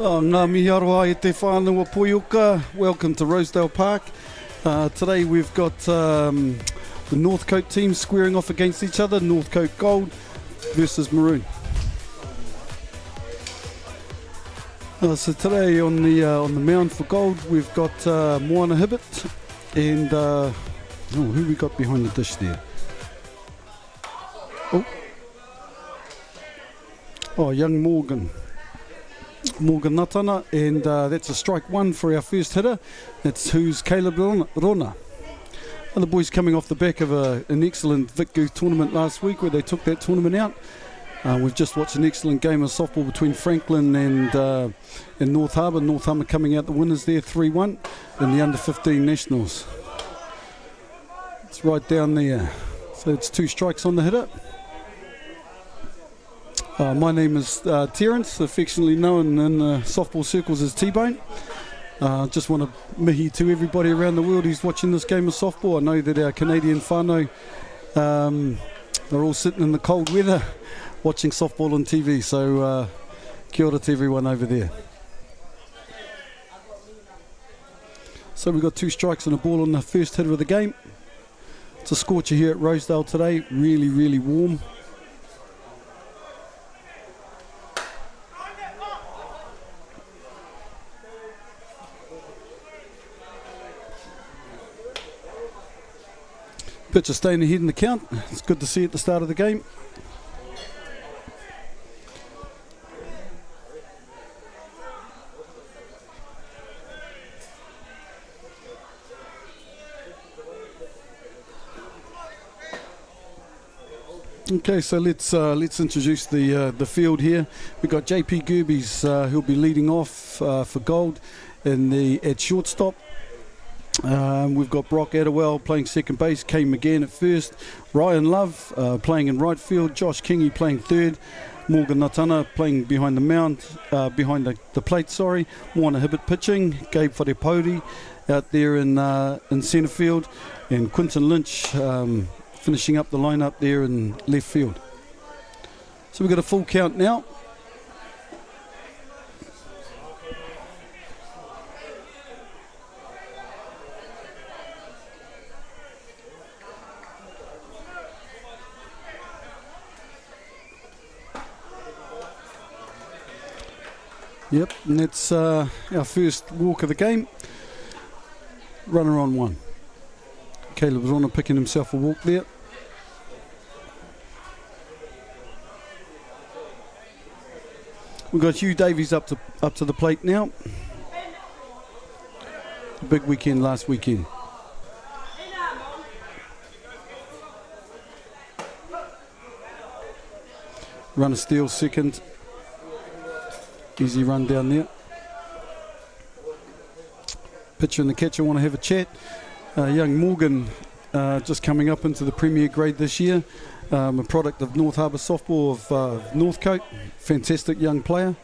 Ngā mihi aroha e te whānau Poioka. Welcome to Rosedale Park. Today we've got the Northcote team squaring off against each other. Northcote Gold versus Maroon. So today on the mound for Gold we've got Moana Hibbert and who we got behind the dish there? Young Morgan Natana, and that's a strike one for our first hitter. That's who's Caleb Rona. The boys coming off the back of an excellent Vic Goose tournament last week where they took that tournament out. We've just watched an excellent game of softball between Franklin and North Harbour. North Harbour coming out the winners there 3-1 in the under-15 nationals. It's right down there. So it's two strikes on the hitter. My name is Terence, affectionately known in softball circles as T-Bone. Just want to mihi to everybody around the world who's watching this game of softball. I know that our Canadian whānau are all sitting in the cold weather watching softball on TV, so kia ora to everyone over there. So we've got two strikes and a ball on the first hitter of the game. It's a scorcher here at Rosedale today, really, really warm. Pitcher staying ahead in the count. It's good to see at the start of the game. Okay, so let's introduce the field here. We've got JP Gerbes who'll be leading off for Gold at shortstop. We've got Brock Adderwell playing second base, Kay McGann at first, Ryan Love playing in right field, Josh Kingy playing third, Morgan Natana playing behind the mound, behind the plate, Moana Hibbert pitching, Gabe Wharepauri out there in centre field, and Quinton Lynch finishing up the lineup there in left field. So we've got a full count now. Yep, and that's our first walk of the game. Runner on one. Caleb Rona picking himself a walk there. We've got Hugh Davies up to the plate now. Big weekend last weekend. Runner steals second. Easy run down there. Pitcher and the catcher want to have a chat. Young Morgan just coming up into the Premier grade this year. A product of North Harbour softball of Northcote. Fantastic young player.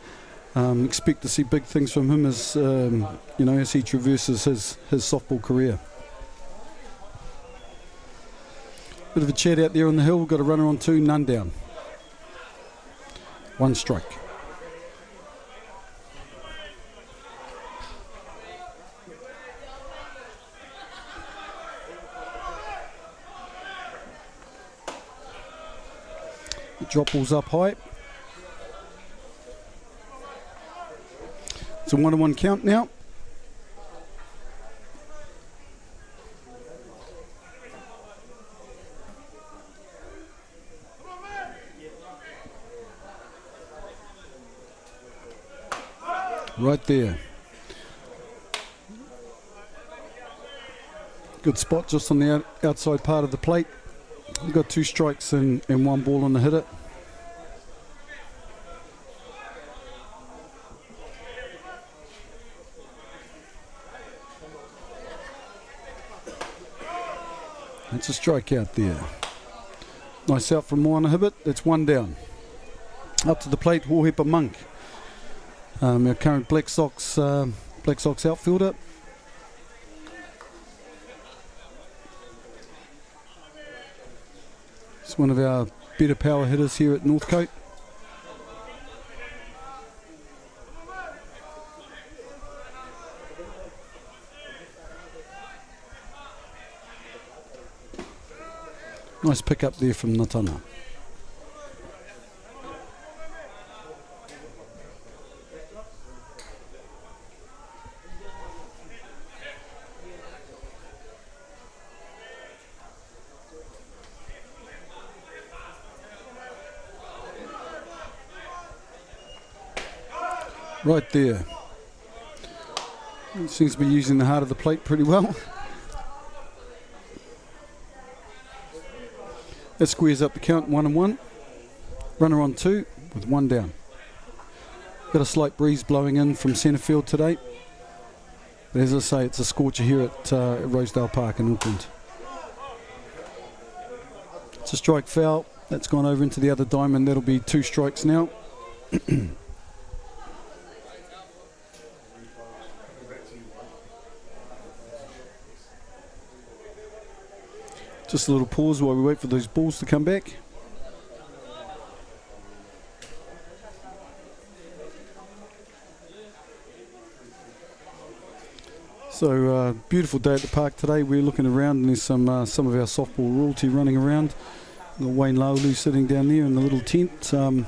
Expect to see big things from him as as he traverses his softball career. Bit of a chat out there on the hill. We've got a runner on two, none down. One strike. Drop balls up high. It's a 1-1 count now. Right there. Good spot just on the outside part of the plate. We've got two strikes and one ball on the hitter. It's a strikeout there. Nice out from Moana Hibbert. That's one down. Up to the plate, Hohepa Monk. Our current Black Sox outfielder. It's one of our better power hitters here at Northcote. Nice pick up there from Natana. Right there. Seems to be using the heart of the plate pretty well. That squares up the count, 1-1. Runner on 2 with 1 down. Got a slight breeze blowing in from centre field today. But as I say, it's a scorcher here at Rosedale Park in Auckland. It's a strike foul. That's gone over into the other diamond. That'll be 2 strikes now. Just a little pause while we wait for those balls to come back. So beautiful day at the park today. We're looking around and there's some of our softball royalty running around. Got Wayne Laulu sitting down there in the little tent, and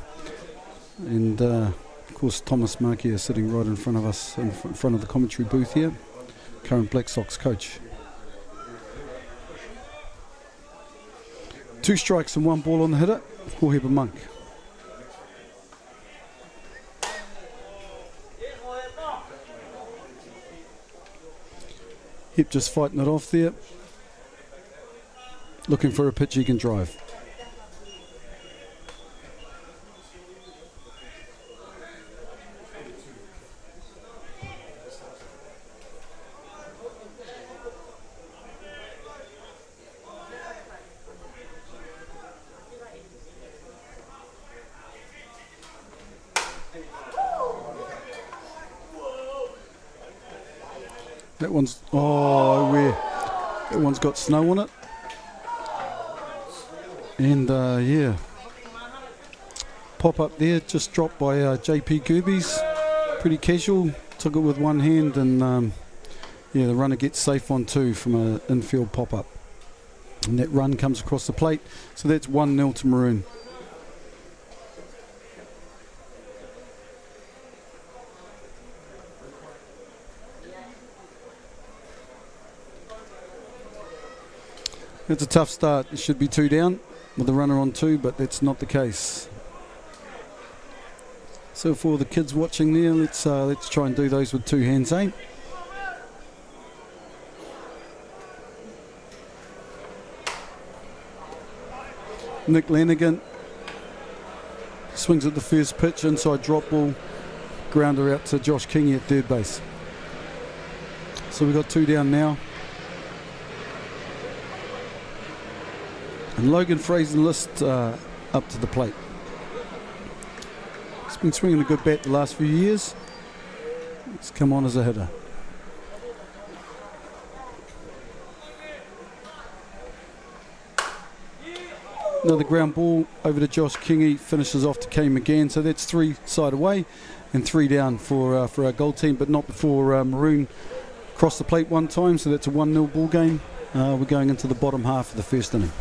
of course Thomas Markia sitting right in front of us, in front of the commentary booth here, current Black Sox coach. 2 strikes and 1 ball on the hitter, Hoheba Monk. Hip just fighting it off there. Looking for a pitch he can drive. That one's, that one's got snow on it. And yeah, pop up there, just dropped by JP Gerbes. Pretty casual, took it with one hand, and yeah, the runner gets safe on 2 from an infield pop up. And that run comes across the plate, so that's 1-0 to Maroon. It's a tough start. It should be 2 down with the runner on 2, but that's not the case. So for the kids watching there, let's try and do those with 2 hands, eh? Nick Lanigan swings at the first pitch, inside drop ball, grounder out to Josh Kingy at third base. So we've got 2 down now. And Logan Fraser-List up to the plate. He's been swinging a good bat the last few years. He's come on as a hitter. Another ground ball over to Josh Kingy, finishes off to Kane McGann. So that's 3 side away and 3 down for our goal team, but not before Maroon crossed the plate 1 time. So that's a 1-0 ball game. We're going into the bottom half of the first inning.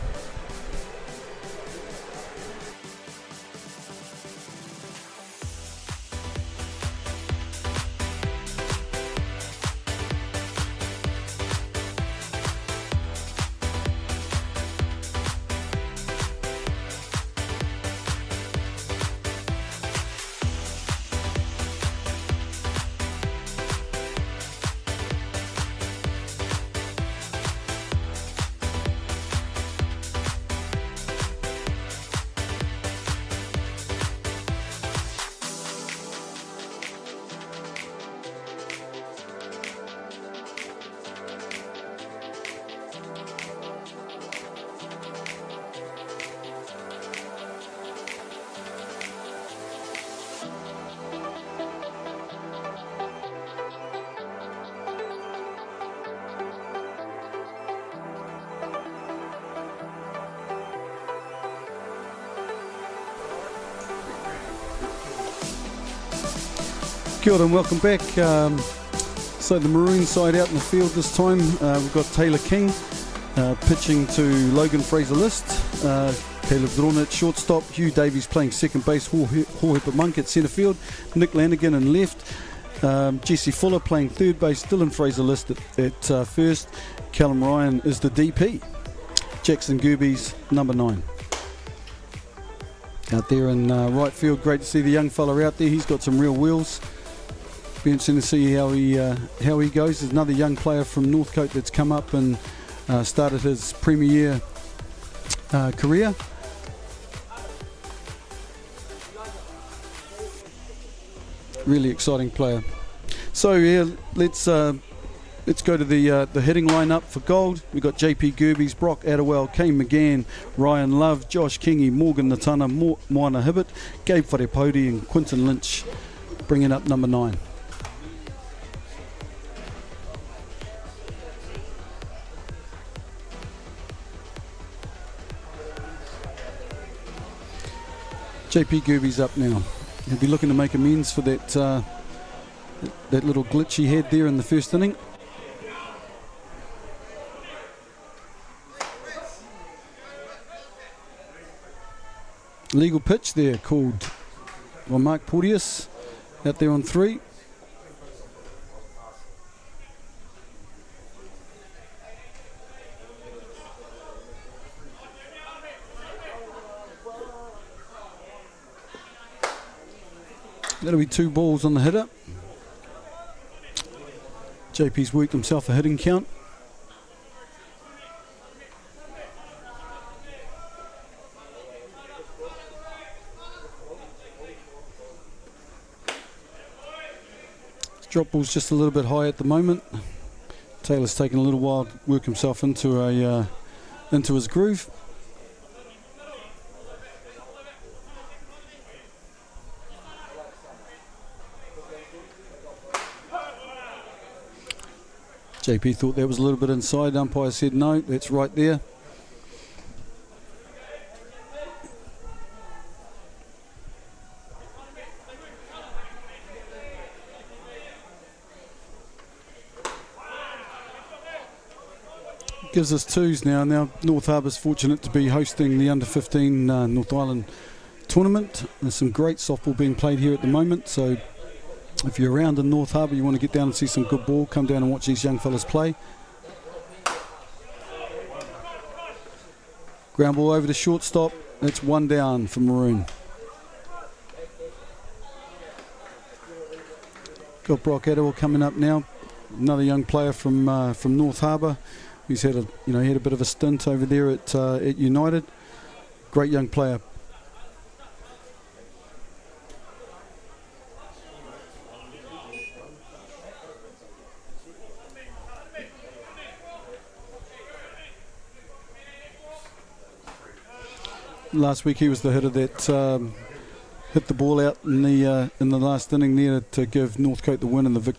Kia ora and welcome back. So the Maroon side out in the field this time. We've got Taylor King Pitching to Logan Fraser-List, Caleb Drona at shortstop, Hugh Davies playing second base, Hohepa Monk at centre field, Nick Lanigan in left, Jesse Fuller playing third base, Dylan Fraser-List at first, Callum Ryan is the DP, Jackson Gerbes number 9. Out there in right field, great to see the young fella out there. He's got some real wheels. Be interesting to see how he goes. There's another young player from Northcote that's come up and started his premier career. Really exciting player. So yeah, let's go to the hitting lineup for Gold. We've got JP Gerbes, Brock Attawell, Kane McGann, Ryan Love, Josh Kingy, Morgan Natana, Moana Hibbert, Gabe Wharepodi and Quinton Lynch bringing up number 9. JP Gerbes up now. He'll be looking to make amends for that little glitch he had there in the first inning. Legal pitch there called by Mark Porteous out there on 3. That'll be 2 balls on the hitter. JP's worked himself a hitting count. His drop ball's just a little bit high at the moment. Taylor's taken a little while to work himself into his groove. JP thought that was a little bit inside. Umpire said no, that's right there. Gives us 2s now. Now North Harbour's fortunate to be hosting the under-15 North Island tournament. There's some great softball being played here at the moment, so if you're around in North Harbour, you want to get down and see some good ball, come down and watch these young fellas play. Ground ball over to shortstop. That's 1 down for Maroon. Got Brock Attawell coming up now. Another young player from North Harbour. He's had a bit of a stint over there at United. Great young player. Last week he was the hitter that hit the ball out in the last inning there to give Northcote the win in the Vic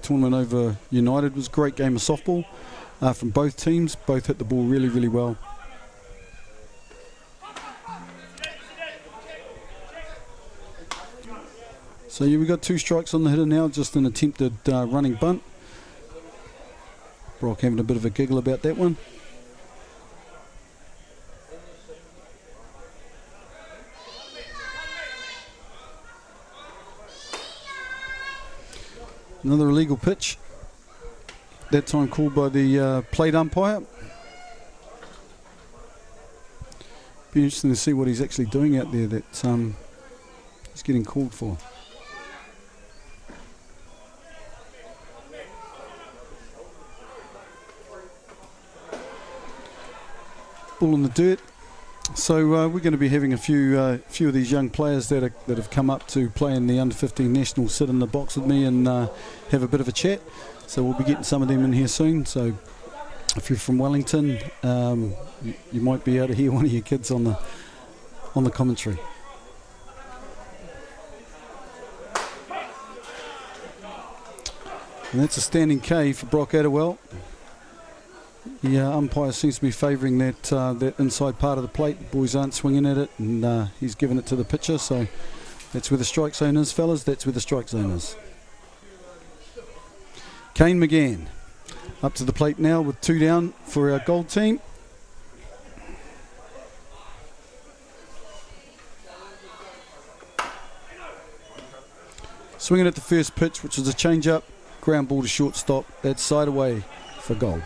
tournament over United. It was a great game of softball from both teams. Both hit the ball really, really well. So yeah, we've got 2 strikes on the hitter now, just an attempted running bunt. Brock having a bit of a giggle about that one. Another illegal pitch, that time called by the plate umpire. Be interesting to see what he's actually doing out there that he's getting called for. Ball in the dirt. So we're going to be having a few of these young players that have come up to play in the under-15 national sit in the box with me and have a bit of a chat. So we'll be getting some of them in here soon. So if you're from Wellington, you might be able to hear one of your kids on the commentary. And that's a standing K for Brock Attawell. The umpire seems to be favouring that inside part of the plate. The boys aren't swinging at it, and he's giving it to the pitcher. So that's where the strike zone is, fellas. That's where the strike zone is. Kane McGann Up to the plate now with 2 down for our Gold team. Swinging at the first pitch, which is a change-up. Ground ball to shortstop. That's side away for Gold.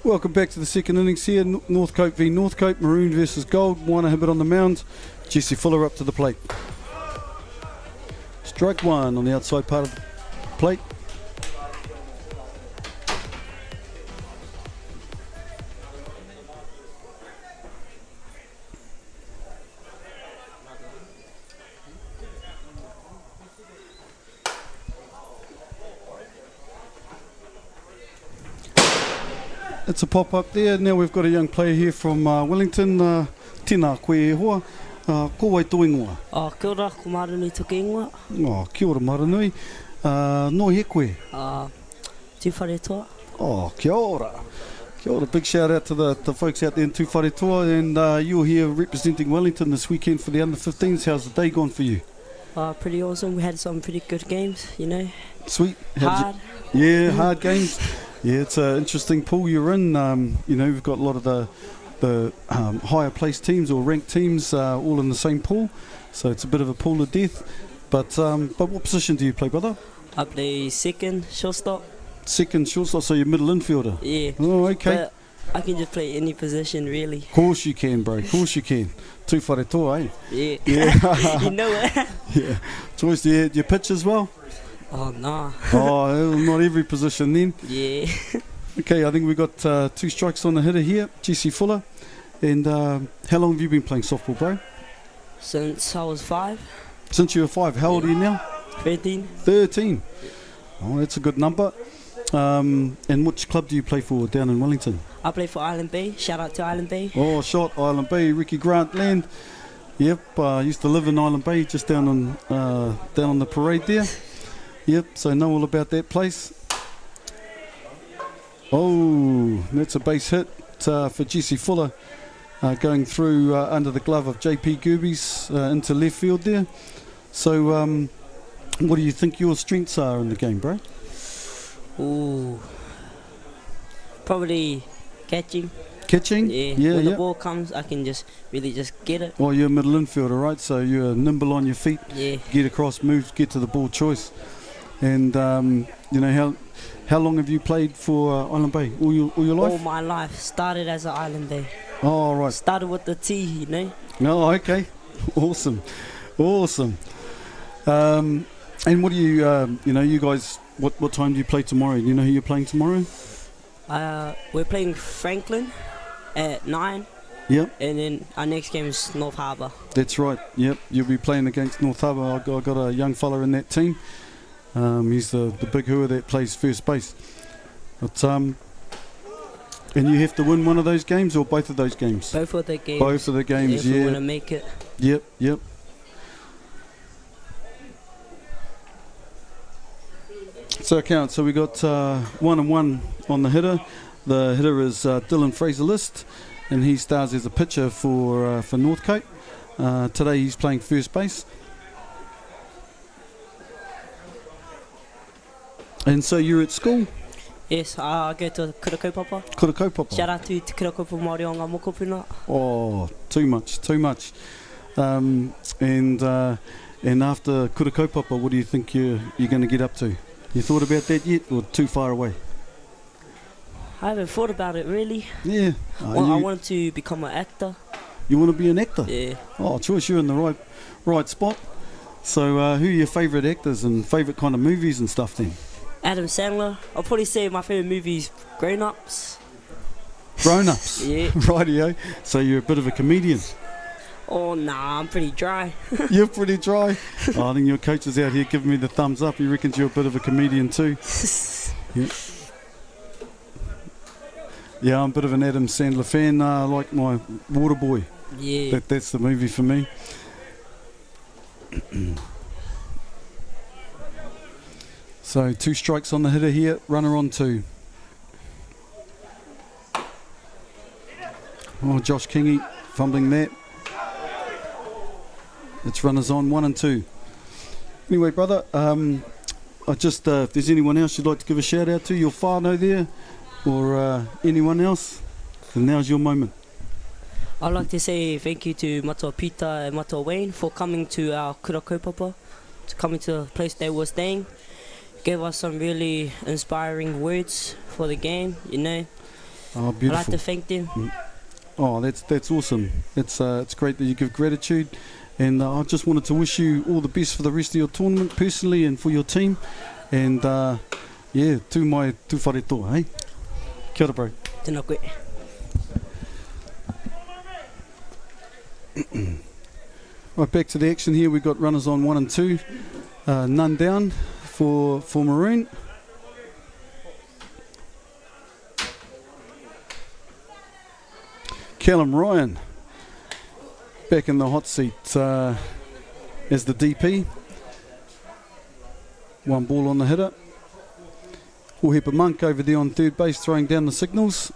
Welcome back to the second innings here. Northcote v Northcote, Maroon versus Gold. Moana Hibbert on the mound. Jesse Fuller up to the plate. Strike one on the outside part of the plate. It's a pop-up there. Now we've got a young player here from Wellington. Tēnā koe e hoa. Ko wai tō ingoa? Kia ora, ko Maranui toke ingoa. Kia ora Maranui. No he koe? Tūwhare toa. Kia ora. Kia ora. Big shout out to the folks out there in Tūwhare toa. And you're here representing Wellington this weekend for the under-15s. How's the day gone for you? Pretty awesome. We had some pretty good games, you know. Sweet. Hard. Hard games. Yeah, it's an interesting pool you're in. You know, we've got a lot of the higher placed teams or ranked teams all in the same pool, so it's a bit of a pool of death. But what position do you play, brother? I play second shortstop. Second shortstop, so you're middle infielder. Yeah. Oh, okay. But I can just play any position, really. Of course you can, bro. Of course you can. Tūwhare toa, eh? Yeah. You know it. Yeah. Joyce, do you pitch as well? Oh, nah. Not every position then. Yeah. Okay, I think we've got 2 strikes on the hitter here, Jesse Fuller. And how long have you been playing softball, bro? Since I was 5. Since you were 5. How old are you now? 13. 13. Oh, that's a good number. And which club do you play for down in Wellington? I play for Island Bay. Shout out to Island Bay. Oh, shot, Island Bay, Ricky Grant land. Yep, used to live in Island Bay, just down on the parade there. Yep, so know all about that place. Oh, that's a base hit for Jesse Fuller, going through under the glove of JP Gerbes into left field there. So what do you think your strengths are in the game, bro? Ooh, probably catching. Catching? Yeah, when the ball comes, I can just really just get it. Well, you're a middle infielder, right? So you're nimble on your feet. Yeah. Get across, move, get to the ball choice. And you know, how long have you played for Island Bay? All your life? All my life. Started as an Island Bay. Oh, right. Started with the T, you know. Oh, okay. Awesome. And what do you, you know, you guys, what time do you play tomorrow? Do you know who you're playing tomorrow? We're playing Franklin at 9. Yep. And then our next game is North Harbour. That's right. Yep. You'll be playing against North Harbour. I got a young fella in that team. He's the big hua that plays first base. But and you have to win one of those games or both of those games? Both of the games. Both of the games, if we want to make it. So count. So we got 1-1 on the hitter. The hitter is Dylan Fraser-List, and he stars as a pitcher for Northcote. Today he's playing first base. And so you're at school? Yes, I go to Kura Kaupapa. Kura Kaupapa. Shout out to Te Kura Kaupapa Māori o ngā mokopuna. Oh, too much. And after Kura Kaupapa, what do you think you're going to get up to? You thought about that yet, or too far away? I haven't thought about it really. Yeah. Well, I wanted to become an actor. You want to be an actor? Yeah. Oh, choice, you're in the right spot. So who are your favourite actors and favourite kind of movies and stuff then? Adam Sandler. I'll probably say my favourite movie is Grown Ups. Grown Ups? Yeah. Rightio. So you're a bit of a comedian? Oh, nah, I'm pretty dry. You're pretty dry? Oh, I think your coach is out here giving me the thumbs up. He reckons you're a bit of a comedian too. Yeah. Yeah, I'm a bit of an Adam Sandler fan. I like my Waterboy. Yeah. That's the movie for me. So 2 strikes on the hitter here, runner on 2. Oh, Josh Kingy fumbling that. It's runners on 1 and 2. Anyway, brother, I just if there's anyone else you'd like to give a shout out to, your whānau there, or anyone else, then now's your moment. I'd like to say thank you to Matua Pita and Matua Wayne for coming to our Kura Kaupapa, to coming to the place they were staying. Gave us some really inspiring words for the game, you know. Oh, beautiful. I'd like to thank them. Oh, that's awesome. It's great that you give gratitude, and I just wanted to wish you all the best for the rest of your tournament, personally and for your team. And yeah, tū mai tū whare toa, hey? Kia ora, bro. Tēnā koe. Right, back to the action here. We've got runners on 1 and 2. None down for Maroon. Callum Ryan back in the hot seat as the DP. 1 ball on the hitter. Uhepa Monk over there on third base throwing down the signals.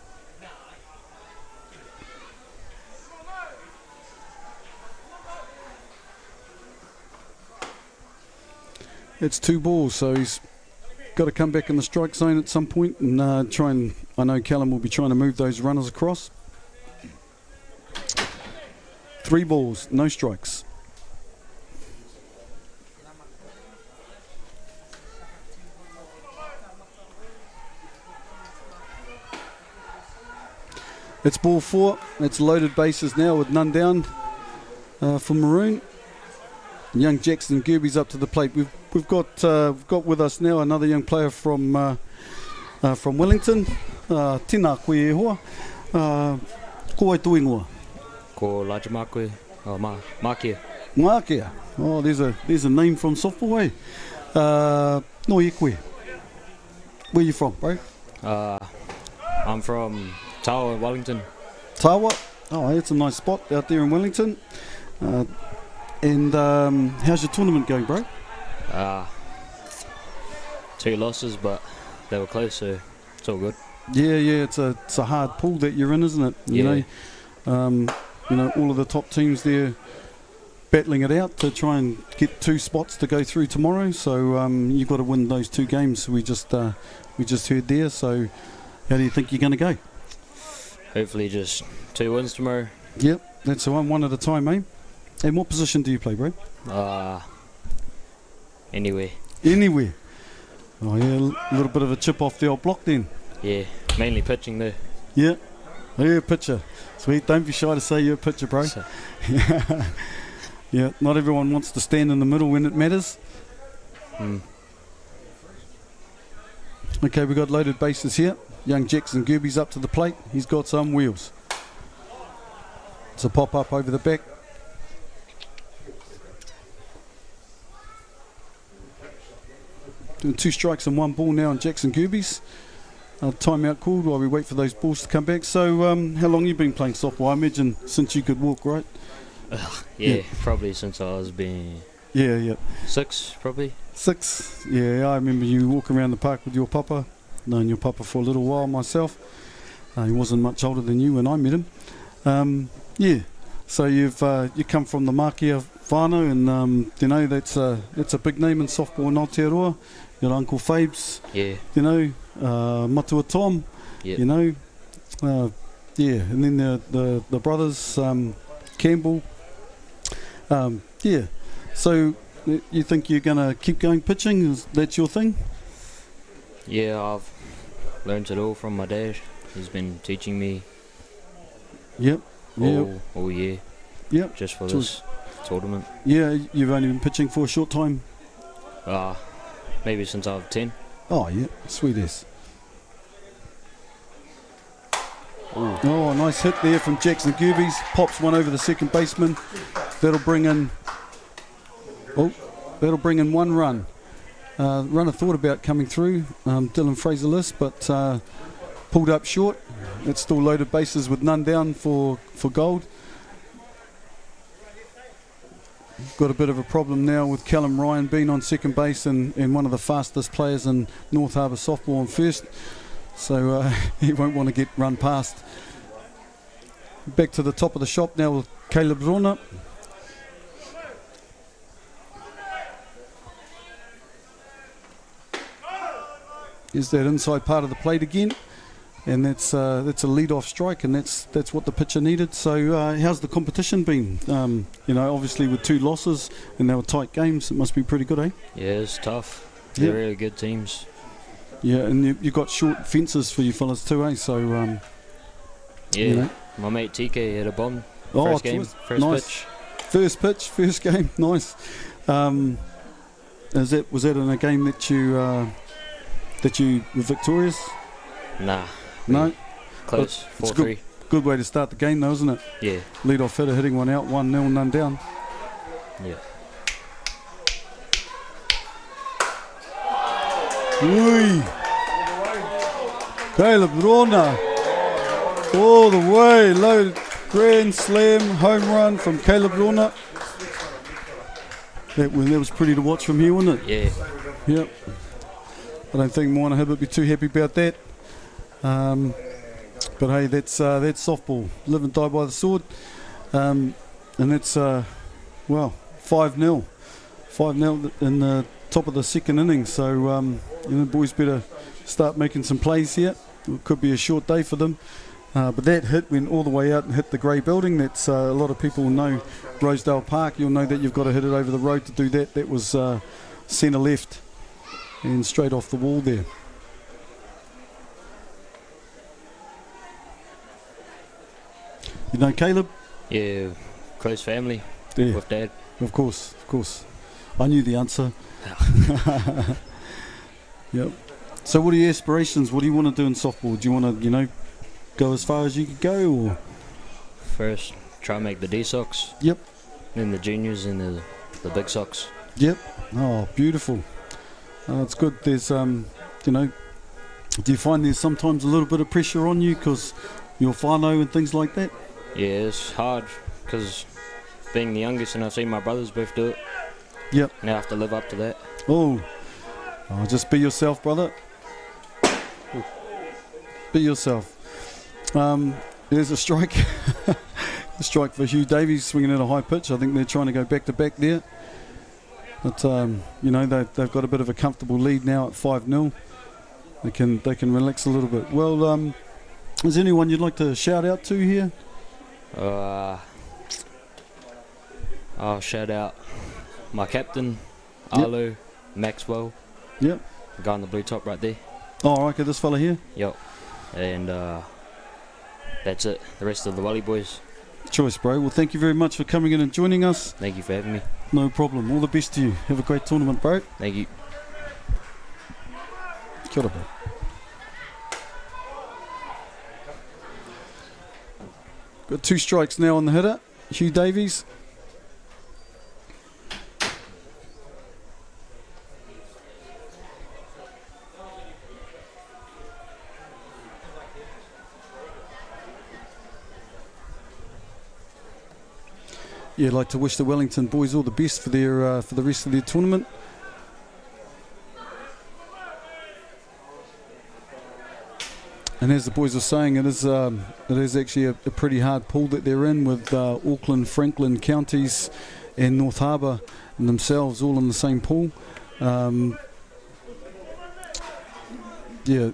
It's 2 balls, so he's got to come back in the strike zone at some point and try and, I know Callum will be trying to move those runners across. 3 balls, no strikes. It's ball 4. It's loaded bases now with none down for Maroon. Young Jackson Gerbes up to the plate. We've got with us now another young player from Wellington. Tēnā koe e hoa. Ko ai tui ingoa? Ko Laja Mākoe, Mākia. Mākia. Oh, there's a name from softball, eh? No e koe. Where you from, bro? I'm from Tawa, Wellington. Tawa? Oh, it's a nice spot out there in Wellington. And how's your tournament going, bro? 2 losses, but they were close, so it's all good. Yeah, it's a hard pool that you're in, isn't it? You know, all of the top teams there battling it out to try and get 2 spots to go through tomorrow. So you've got to win those 2 games we just heard there. So how do you think you're going to go? Hopefully just 2 wins tomorrow. Yep, that's the one at a time, eh? And what position do you play, bro? Anywhere. Anywhere. Oh yeah, a little bit of a chip off the old block then. Yeah, mainly pitching though. Yeah, you're a pitcher. Sweet, don't be shy to say you're a pitcher, bro. So. Yeah, not everyone wants to stand in the middle when it matters. Okay, we've got loaded bases here. Young Jackson Gerbes up to the plate. He's got some wheels. It's a pop-up over the back. Doing 2 strikes and 1 ball now on Jackson Gerbes. Timeout called while we wait for those balls to come back. So how long you been playing softball? I imagine since you could walk, right? Yeah, probably since I was being... Yeah. 6, probably. 6. Yeah, I remember you walking around the park with your papa. Known your papa for a little while myself. He wasn't much older than you when I met him. Yeah, so you come from the Mākia whānau, and you know that's a big name in softball in Aotearoa. Your Uncle Fabes, Yeah. you know, Matua Tom, Yep. you know, yeah, and then the brothers, Campbell, yeah. So you think you're gonna keep going pitching? Is that your thing? Yeah, I've learned it all from my dad. He's been teaching me Yep. Yeah. all year Yep. just for Sure. this tournament. Yeah. You've only been pitching for a short time. Maybe since I was 10. Oh yeah, sweet as. Ooh. Oh, nice hit there from Jackson Gerbes. Pops one over the second baseman. That'll bring in. Oh, that'll bring in 1 run. Runner thought about coming through, Dylan Fraser-List, but pulled up short. It's still loaded bases with none down for Gold. Got a bit of a problem now with Callum Ryan being on second base and one of the fastest players in North Harbour softball on first. So he won't want to get run past. Back to the top of the shop now with Caleb Rona. Is that inside part of the plate again, and that's a lead-off strike, and that's what the pitcher needed. So how's the competition been? You know, obviously with 2 losses and they were tight games, it must be pretty good, eh? Yeah, it's tough. They're Yep. really good teams. Yeah, and you got short fences for you fellas too, eh? So Yeah, you know. my mate TK hit a bomb. Oh, First game, choice. first Nice. pitch. First game, nice. Was that in a game that you were victorious? Nah. No. Close. It's 4-3. Good way to start the game, though, isn't it? Yeah. Lead off hitter hitting one out, 1-0, none down. Yeah. Ui. Caleb Rona, all the way, loaded, grand slam, home run from Caleb Rona. That was pretty to watch from here, wasn't it? Yeah. Yep. I don't think Moana Hibbert would be too happy about that. But hey, that's softball. Live and die by the sword. And that's, 5-0. 5-0 in the top of the second inning. So, you know, boys better start making some plays here. It could be a short day for them. But that hit went all the way out and hit the grey building. That's a lot of people know Rosedale Park. You'll know that you've got to hit it over the road to do that. That was centre left and straight off the wall there. You know Caleb? Yeah. Close family Yeah, with Dad. of course. I knew the answer. Yep. So what are your aspirations? What do you want to do in softball? Do you want to, you know, go as far as you could go, or? First, try and make the D Sox. Yep. Then the juniors and the big Sox. Yep. Oh, beautiful. It's good. There's, you know, do you find there's sometimes a little bit of pressure on you because you're whānau and things like that? Yeah, it's hard because being the youngest and I've seen my brothers both do it. Yep. Now I have to live up to that. Oh, just be yourself, brother. Be yourself. There's a strike. A strike for Hugh Davies swinging at a high pitch. I think they're trying to go back to back there. But, you know, they've got a bit of a comfortable lead now at 5-0. They can relax a little bit. Well, is there anyone you'd like to shout out to here? I'll shout out my captain, Yep. Arlo Maxwell. Yep. The guy on the blue top right there. Oh, okay, this fella here. Yep. And that's it. The rest of the Wally boys. Choice, bro. Well, thank you very much for coming in and joining us. Thank you for having me. No problem. All the best to you. Have a great tournament, bro. Thank you. Kia ora, bro. Got 2 strikes now on the hitter, Hugh Davies. Yeah, I'd like to wish the Wellington boys all the best for the rest of their tournament. And as the boys are saying, it is actually a pretty hard pool that they're in, with Auckland, Franklin counties and North Harbour and themselves all in the same pool.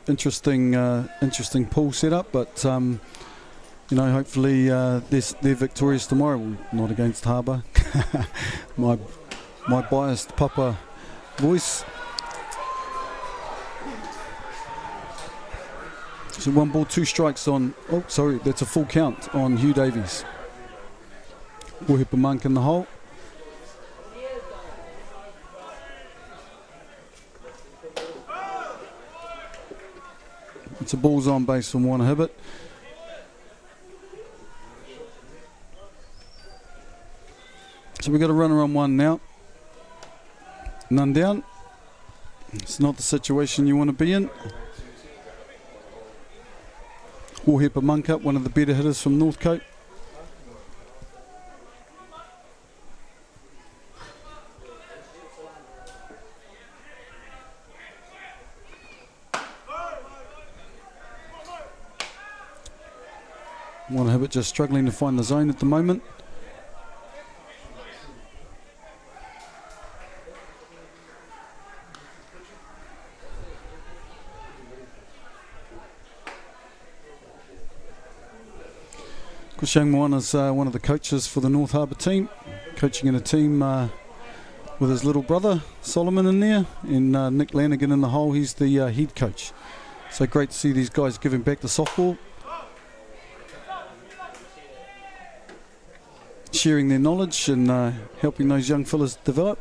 Interesting pool setup, but hopefully they're victorious tomorrow. Well, not against Harbour. my biased Papa voice. So 1 ball, 2 strikes on. Oh, sorry, that's a full count on Hugh Davies. We'll Monk in the hole. It's a balls on base from Warner Hibbert. So we've got a runner on 1 now. None down. It's not the situation you want to be in. Warhepa Monk up, one of the better hitters from Northcote. Warner Hibbert just struggling to find the zone at the moment. Kushang Moana's one of the coaches for the North Harbour team, coaching in a team with his little brother Solomon in there, and Nick Lanigan in the hole. He's the head coach. So great to see these guys giving back to softball, sharing their knowledge and helping those young fellas develop.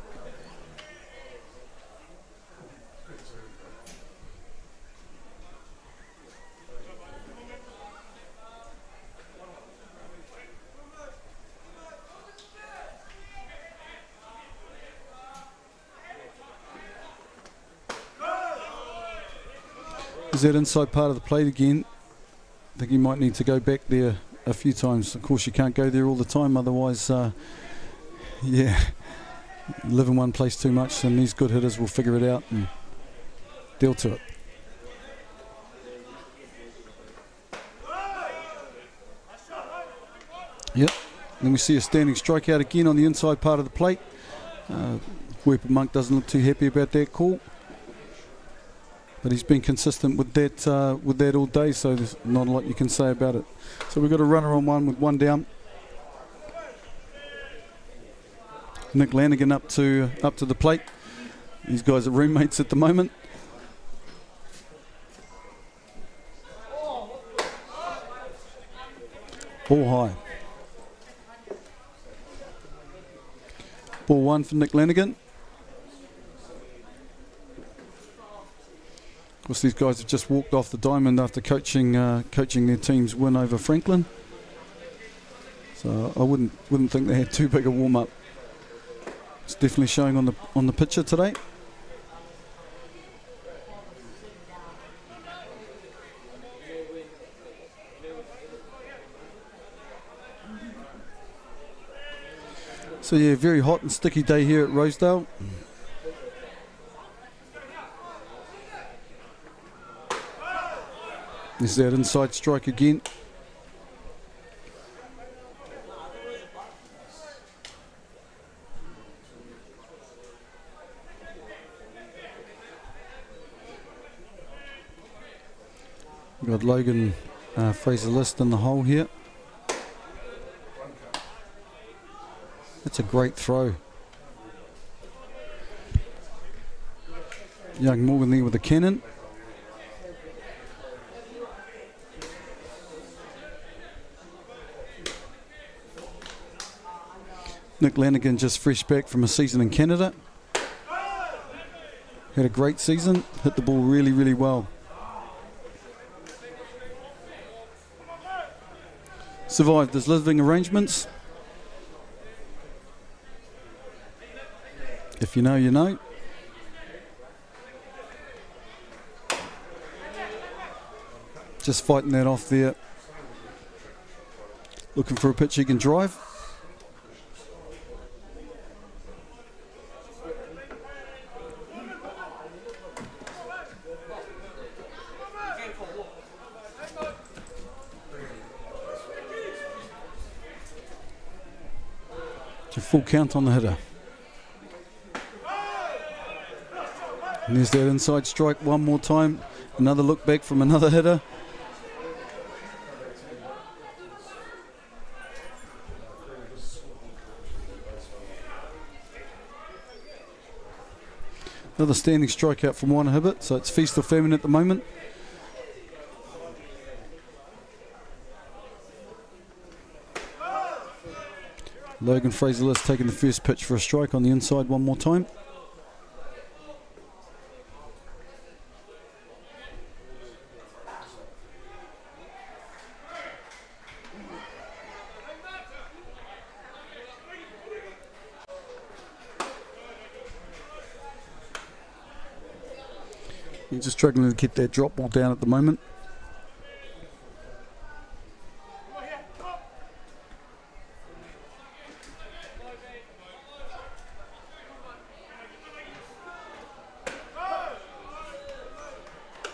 Is that inside part of the plate again? I think you might need to go back there a few times. Of course, you can't go there all the time, otherwise, live in one place too much, and these good hitters will figure it out and deal to it. Yep. Then we see a standing strikeout again on the inside part of the plate. Weeper Monk doesn't look too happy about that call, but he's been consistent with that all day, so there's not a lot you can say about it. So we've got a runner on 1 with 1 down. Nick Lanigan up to the plate. These guys are roommates at the moment. Ball high. Ball 1 for Nick Lanigan. Of course, these guys have just walked off the diamond after coaching their team's win over Franklin. So I wouldn't think they had too big a warm up. It's definitely showing on the picture today. So yeah, very hot and sticky day here at Rosedale. There's that inside strike again. We've got Logan Fraser List in the hole here. That's a great throw. Young Morgan there with the cannon. Nick Lanigan just fresh back from a season in Canada. Had a great season, hit the ball really, really well. Survived his living arrangements. If you know, you know. Just fighting that off there. Looking for a pitch he can drive. It's a full count on the hitter. And there's that inside strike one more time. Another look back from another hitter. Another standing strikeout from Wana Hibbert, so it's feast or famine at the moment. Logan Fraser-List taking the first pitch for a strike on the inside one more time. He's just struggling to get that drop ball down at the moment.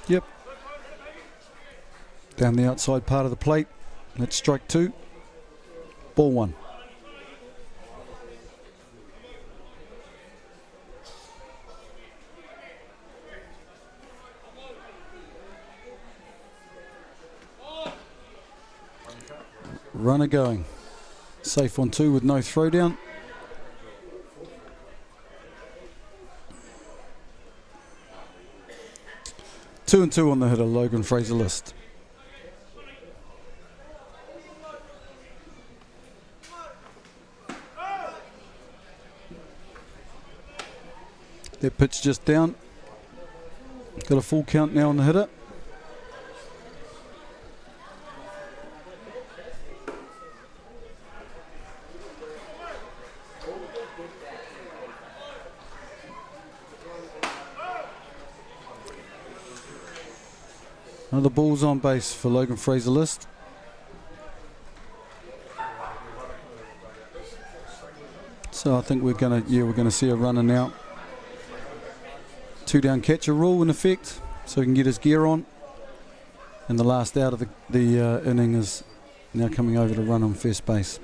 Yep. Down the outside part of the plate. That's strike two. Ball one. Runner going. Safe on two with no throwdown. Two and two on the hitter, Logan Fraser-List. That pitch just down. Got a full count now on the hitter. Another ball's on base for Logan Fraser-List. So I think we're gonna see a runner now. Two down catcher rule in effect, so he can get his gear on. And the last out of the inning is now coming over to run on first base.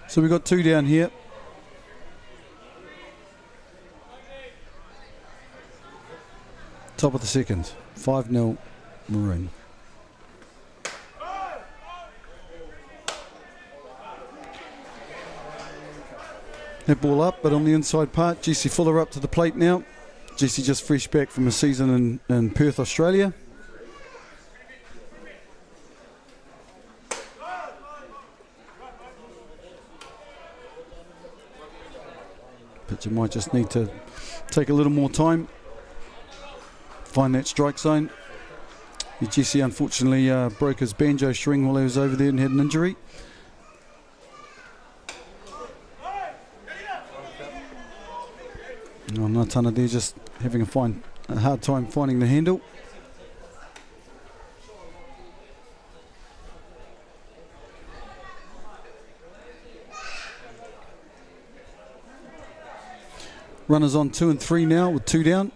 So we've got two down here. Top of the second, 5-0 Maroon. That ball up, but on the inside part, Jesse Fuller up to the plate now. Jesse just fresh back from a season in Perth, Australia. Pitcher might just need to take a little more time. Find that strike zone. Jesse unfortunately broke his banjo string while he was over there and had an injury. Natana there just having a hard time finding the handle. Runners on 2 and 3 now with 2 down.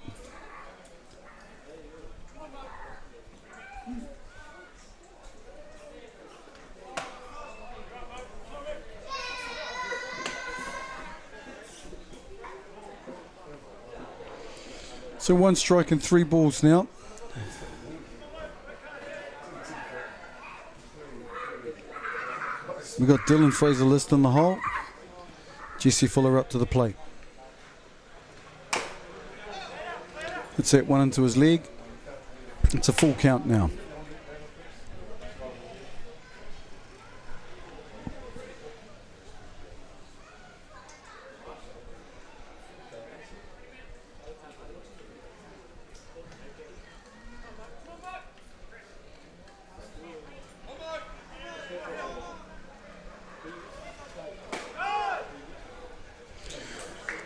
So 1 strike and 3 balls now. We've got Dylan Fraser-List in the hole. Jesse Fuller up to the plate. Hits that one into his leg. It's a full count now.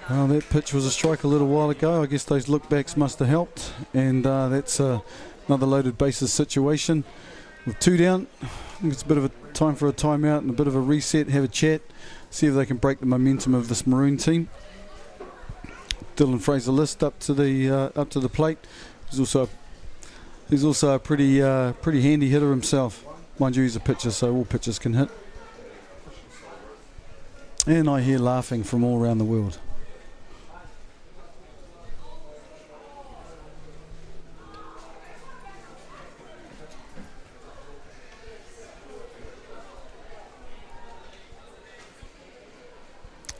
Well, that pitch was a strike a little while ago. I guess those look-backs must have helped. And that's another loaded bases situation. With 2 down, I think it's a bit of a time for a timeout and a bit of a reset, have a chat, see if they can break the momentum of this Maroon team. Dylan Fraser-List up to the plate. He's also a pretty handy hitter himself. Mind you, he's a pitcher, so all pitchers can hit. And I hear laughing from all around the world.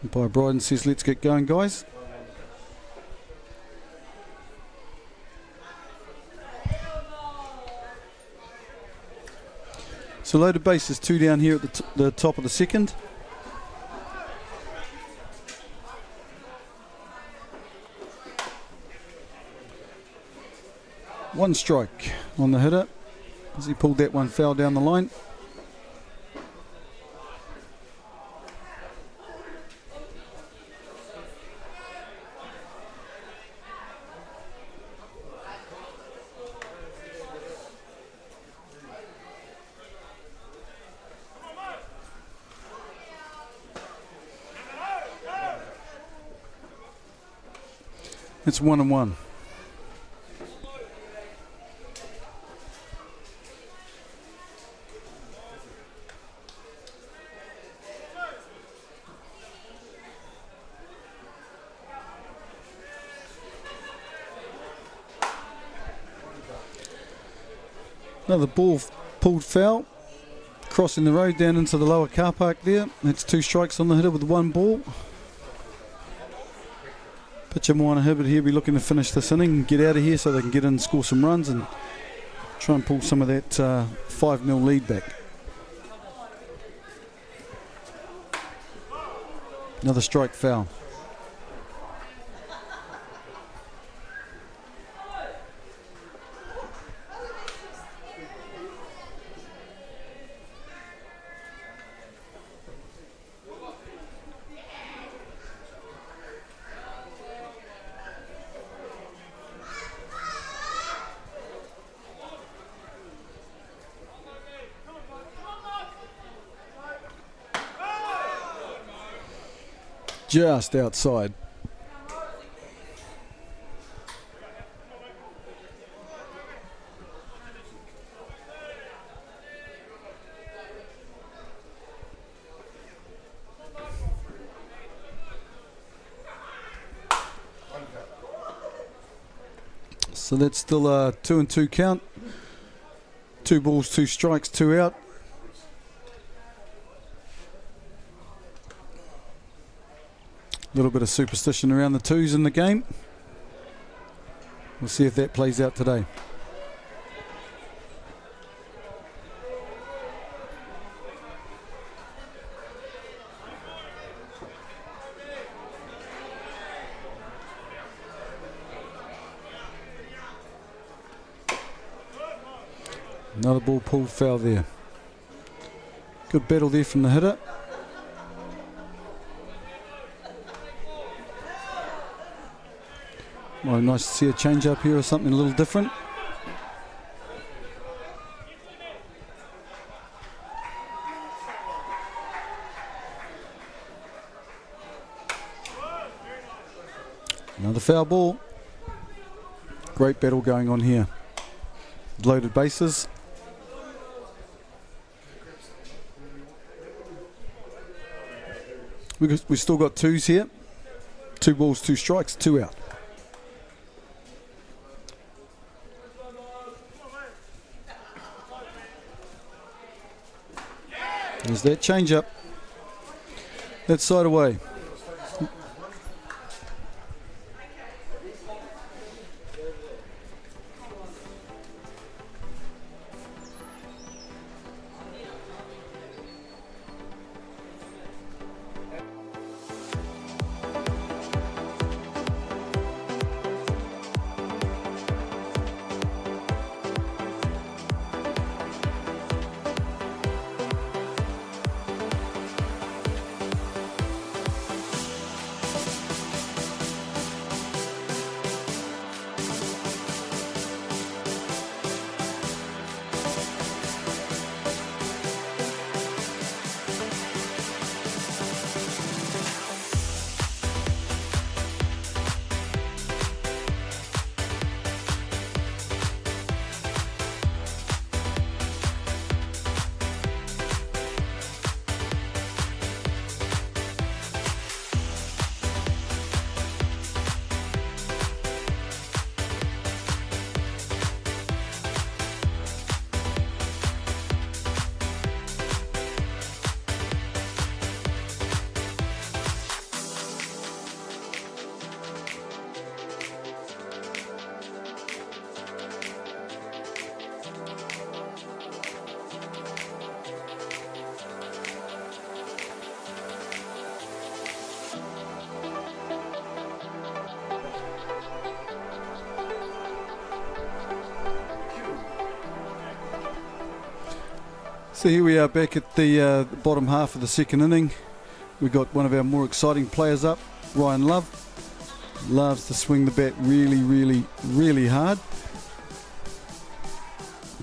Umpire Bryden says, let's get going, guys. So loaded bases, 2 down here at the top of the second. One strike on the hitter as he pulled that one foul down the line. It's 1-1. Another ball pulled foul, crossing the road down into the lower car park there. That's 2 strikes on the hitter with 1 ball. Pitcher Moana Hibbert here be looking to finish this inning and get out of here so they can get in and score some runs and try and pull some of that 5-0 lead back. Another strike foul. Just outside. So that's still a 2-2 count. 2 balls, 2 strikes, 2 out. A little bit of superstition around the 2s in the game. We'll see if that plays out today. Another ball pulled foul there. Good battle there from the hitter. Well, nice to see a change up here or something a little different. Another foul ball. Great battle going on here. Loaded bases. We've still got 2s here. 2 balls, 2 strikes, 2 out. There's that change up. That side away. So here we are back at the bottom half of the second inning. We've got one of our more exciting players up, Ryan Love. Loves to swing the bat really, really, really hard.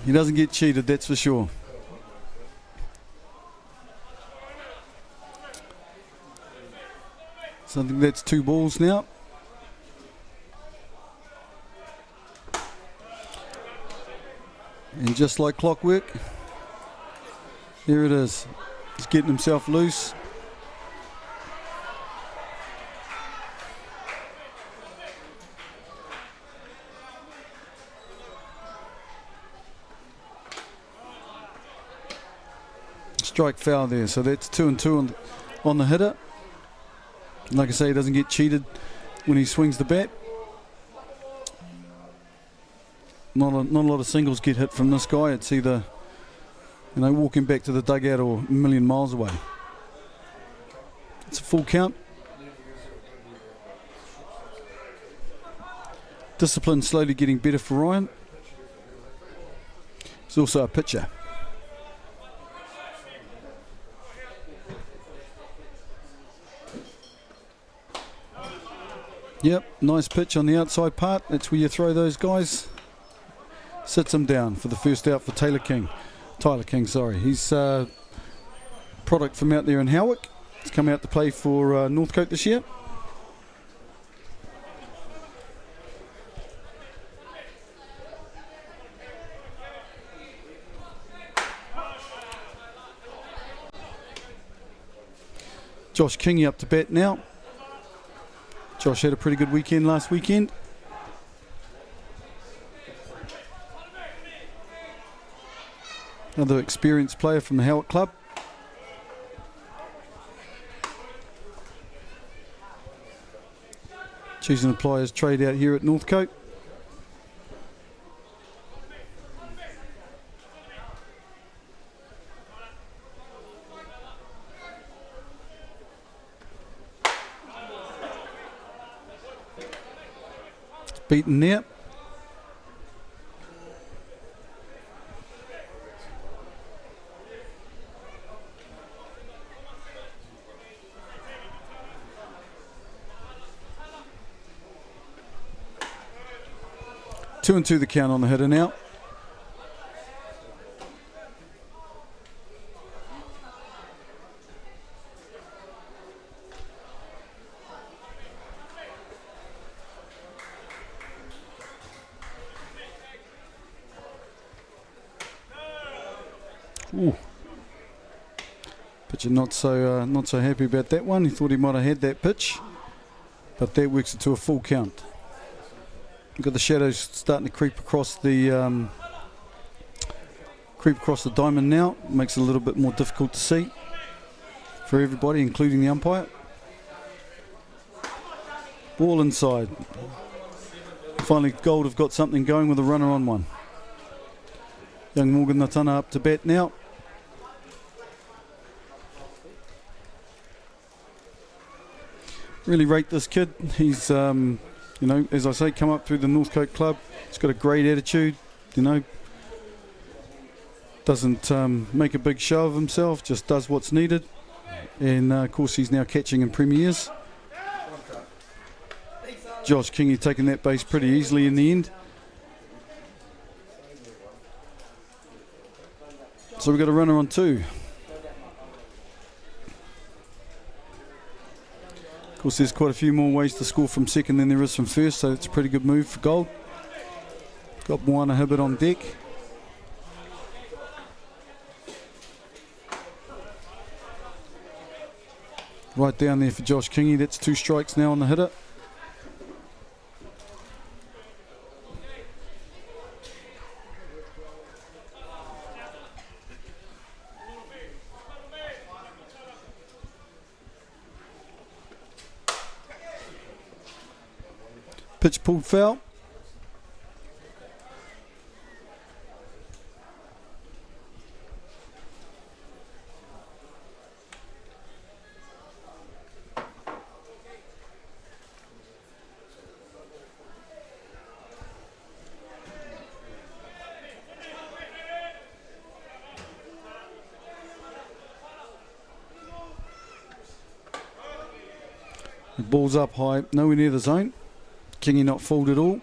He doesn't get cheated, that's for sure. So I think that's 2 balls now. And just like clockwork, here it is. He's getting himself loose. Strike foul there, so that's 2 and 2 on the hitter. Like I say, he doesn't get cheated when he swings the bat. Not a lot of singles get hit from this guy. It's either, walking back to the dugout or a million miles away. It's a full count. Discipline slowly getting better for Ryan. He's also a pitcher. Yep, nice pitch on the outside part. That's where you throw those guys. Sits him down for the first out for Tyler King. He's product from out there in Howick. He's come out to play for Northcote this year. Josh Kingy up to bat now. Josh had a pretty good weekend last weekend. Another experienced player from the Howick Club. Choosing to apply his trade out here at Northcote. Beaten there. Two and 2 the count on the hitter now. Ooh. Pitcher not so happy about that one. He thought he might have had that pitch, but that works it to a full count. We've got the shadows starting to creep across the diamond now. Makes it a little bit more difficult to see for everybody, including the umpire. Ball inside. Finally, Gold have got something going with a runner on one. Young Morgan Natana up to bat now. Really rate this kid. He's, as I say, come up through the Northcote club. He's got a great attitude, Doesn't make a big show of himself, just does what's needed. And, of course, he's now catching in premiers. Josh Kingy taking that base pretty easily in the end. So we've got a runner on 2. Of course, there's quite a few more ways to score from second than there is from first, so it's a pretty good move for Gold. Got Moana Hibbert on deck. Right down there for Josh Kingy. That's 2 strikes now on the hitter. Pitch pulled foul. The ball's up high, nowhere near the zone. Kingy not fooled at all.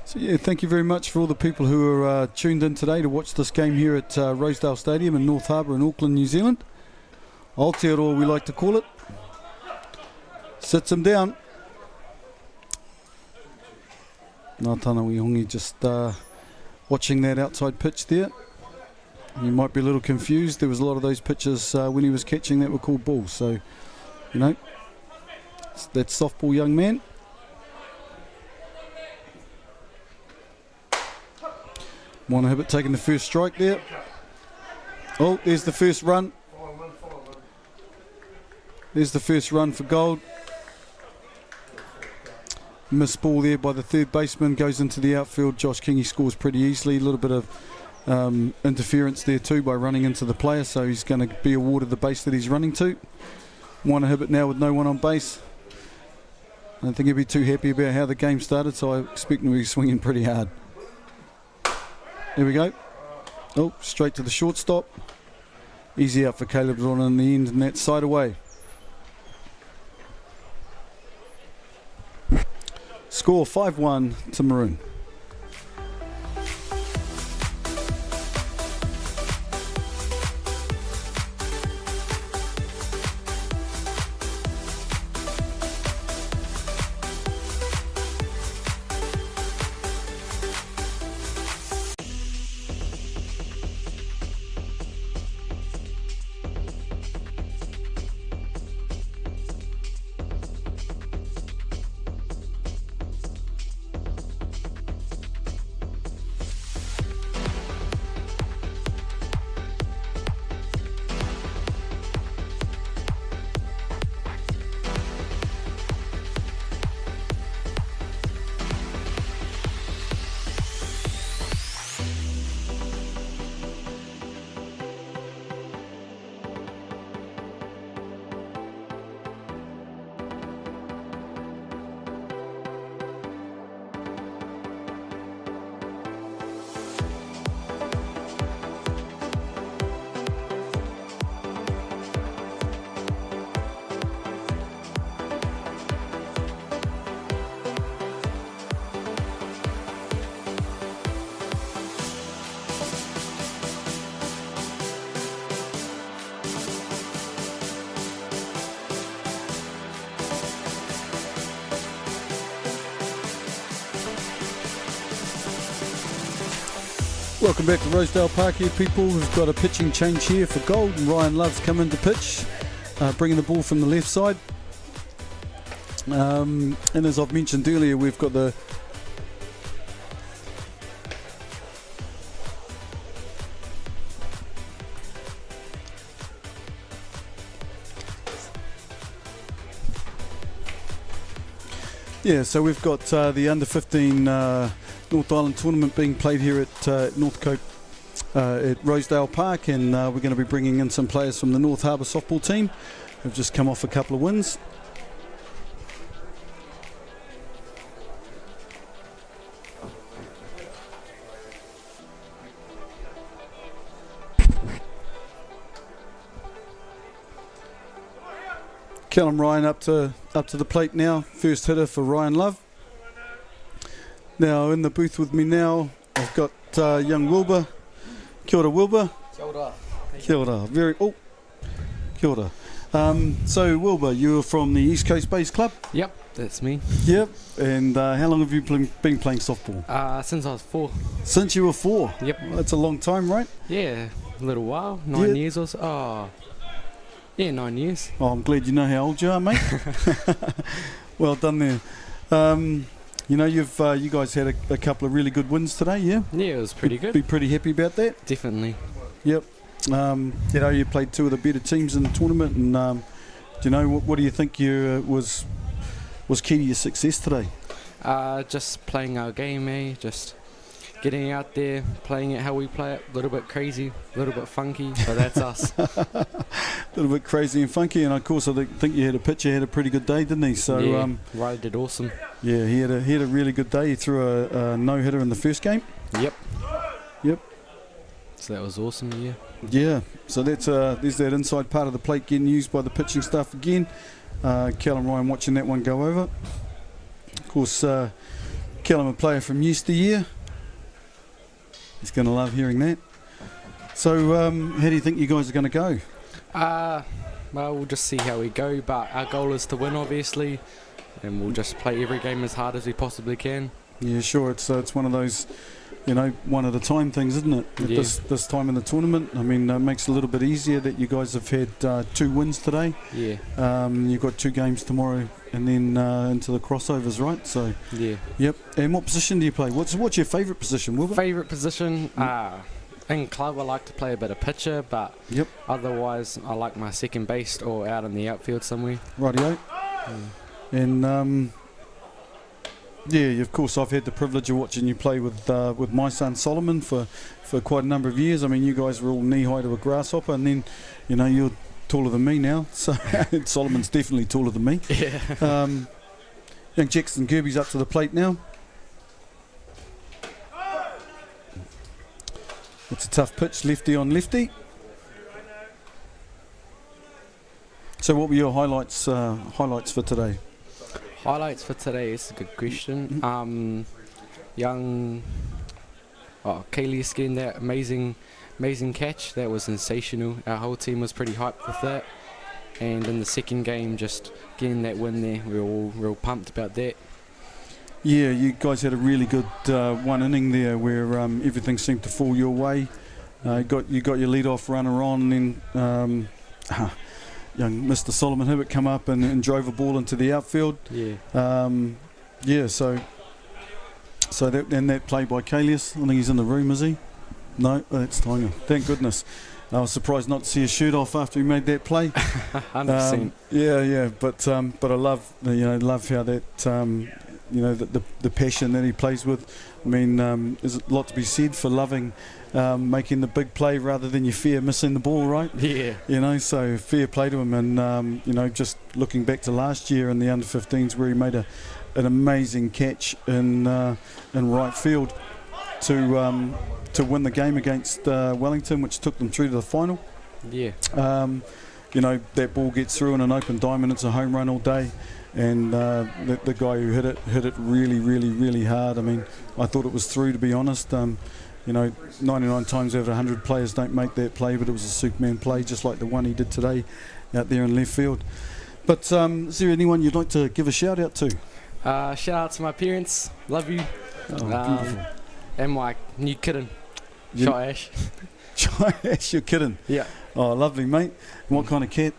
So yeah, thank you very much for all the people who are tuned in today to watch this game here at Rosedale Stadium in North Harbour in Auckland, New Zealand. Aotearoa, we like to call it. Sits him down. Ngā tāna Wihongi just watching that outside pitch there. You might be a little confused. There was a lot of those pitches when he was catching that were called balls. So, you know, that's softball, young man. Moana Hibbert taking the first strike there. Oh, there's the first run. There's the first run for Gold. Missed ball there by the third baseman, goes into the outfield. Josh Kingy scores pretty easily. A little bit of interference there too by running into the player, so he's going to be awarded the base that he's running to. Moana Hibbert now with no one on base. I don't think he'll be too happy about how the game started, so I expect him to be swinging pretty hard. There we go. Oh, straight to the shortstop. Easy out for Caleb Drawn in the end, and that's side away. Score 5-1 to Maroon. Welcome back to Rosedale Park here, people. We've got a pitching change here for Gold. Ryan Love's come in to pitch, bringing the ball from the left side. And as I've mentioned earlier, we've got the so we've got the under 15 North Island tournament being played here at Northcote at Rosedale Park, and we're going to be bringing in some players from the North Harbour softball team who've just come off a couple of wins. Callum Ryan up to the plate now. First hitter for Ryan Love. Now in the booth with me now, I've got young Wilbur. Kia ora, Wilbur. Kia ora. Kia ora. Kia ora. So Wilbur, you're from the East Coast Base Club? Yep, that's me. Yep. And how long have you been playing softball? Since I was 4. Since you were 4? Yep. Well, that's a long time, right? Yeah, a little while. 9 years or so. Oh, yeah, 9 years. Oh, I'm glad you know how old you are, mate. Well done there. You know, you guys had a couple of really good wins today, yeah? Yeah, it was pretty good. Be pretty happy about that? Definitely. Yep. You know, you played two of the better teams in the tournament, and do you know, what do you think was key to your success today? Just playing our game, Just getting out there, playing it how we play it. A little bit crazy, a little bit funky, but that's us. A little bit crazy and funky, and of course I think you had a pitcher had a pretty good day, didn't he? So yeah, Riley did awesome. Yeah, he had a really good day. He threw a no-hitter in the first game. Yep. Yep. So that was awesome, yeah. Yeah, so there's that inside part of the plate getting used by the pitching staff again. Callum Ryan watching that one go over. Of course, Callum, a player from yesteryear. He's going to love hearing that. So how do you think you guys are going to go? Well, we'll just see how we go, but our goal is to win, obviously, and we'll just play every game as hard as we possibly can. Yeah, sure. It's one of those, one at a time things, isn't it? At Yeah. this time in the tournament, I mean, it makes it a little bit easier that you guys have had 2 wins today. Yeah. You've got 2 games tomorrow, and then into the crossovers, right? So. Yeah. Yep. And what position do you play? What's your favourite position, Wilbur? Favourite position? In club, I like to play a bit of pitcher, but Yep. otherwise, I like my second base or out in the outfield somewhere. Rightio. And yeah, of course, I've had the privilege of watching you play with my son Solomon for quite a number of years. I mean, you guys were all knee high to a grasshopper, and then you're taller than me now. So Solomon's definitely taller than me. Yeah. Young Jackson Gerbes up to the plate now. It's a tough pitch, lefty on lefty. So what were your highlights for today? Highlights for today is a good question. Kaylee's getting that amazing catch. That was sensational. Our whole team was pretty hyped with that. And in the second game, just getting that win there, we were all real pumped about that. Yeah, you guys had a really good one inning there where everything seemed to fall your way. You got your lead-off runner on, and then young Mr. Solomon Hibbert come up and drove a ball into the outfield. Yeah. So that play by Kalius, I think he's in the room, is he? No, that's Tiger. Thank goodness. I was surprised not to see a shoot off after he made that play. 100%. Yeah, but I love how that the passion that he plays with. I mean, there's a lot to be said for loving making the big play rather than you fear missing the ball, right? Yeah. So fair play to him, and just looking back to last year in the under-15s where he made an amazing catch in right field to win the game against Wellington, which took them through to the final. Yeah. That ball gets through in an open diamond. It's a home run all day. And the guy who hit it really, really, really hard. I mean, I thought it was through, to be honest. 99 times out of 100 players don't make that play, but it was a Superman play, just like the one he did today out there in left field. But is there anyone you'd like to give a shout out to? Shout out to my parents. Love you. Oh, beautiful. And my new kitten, You- Shy Ash. Shy Ash, you're kidding. Yeah. Oh, lovely, mate. And what kind of cat?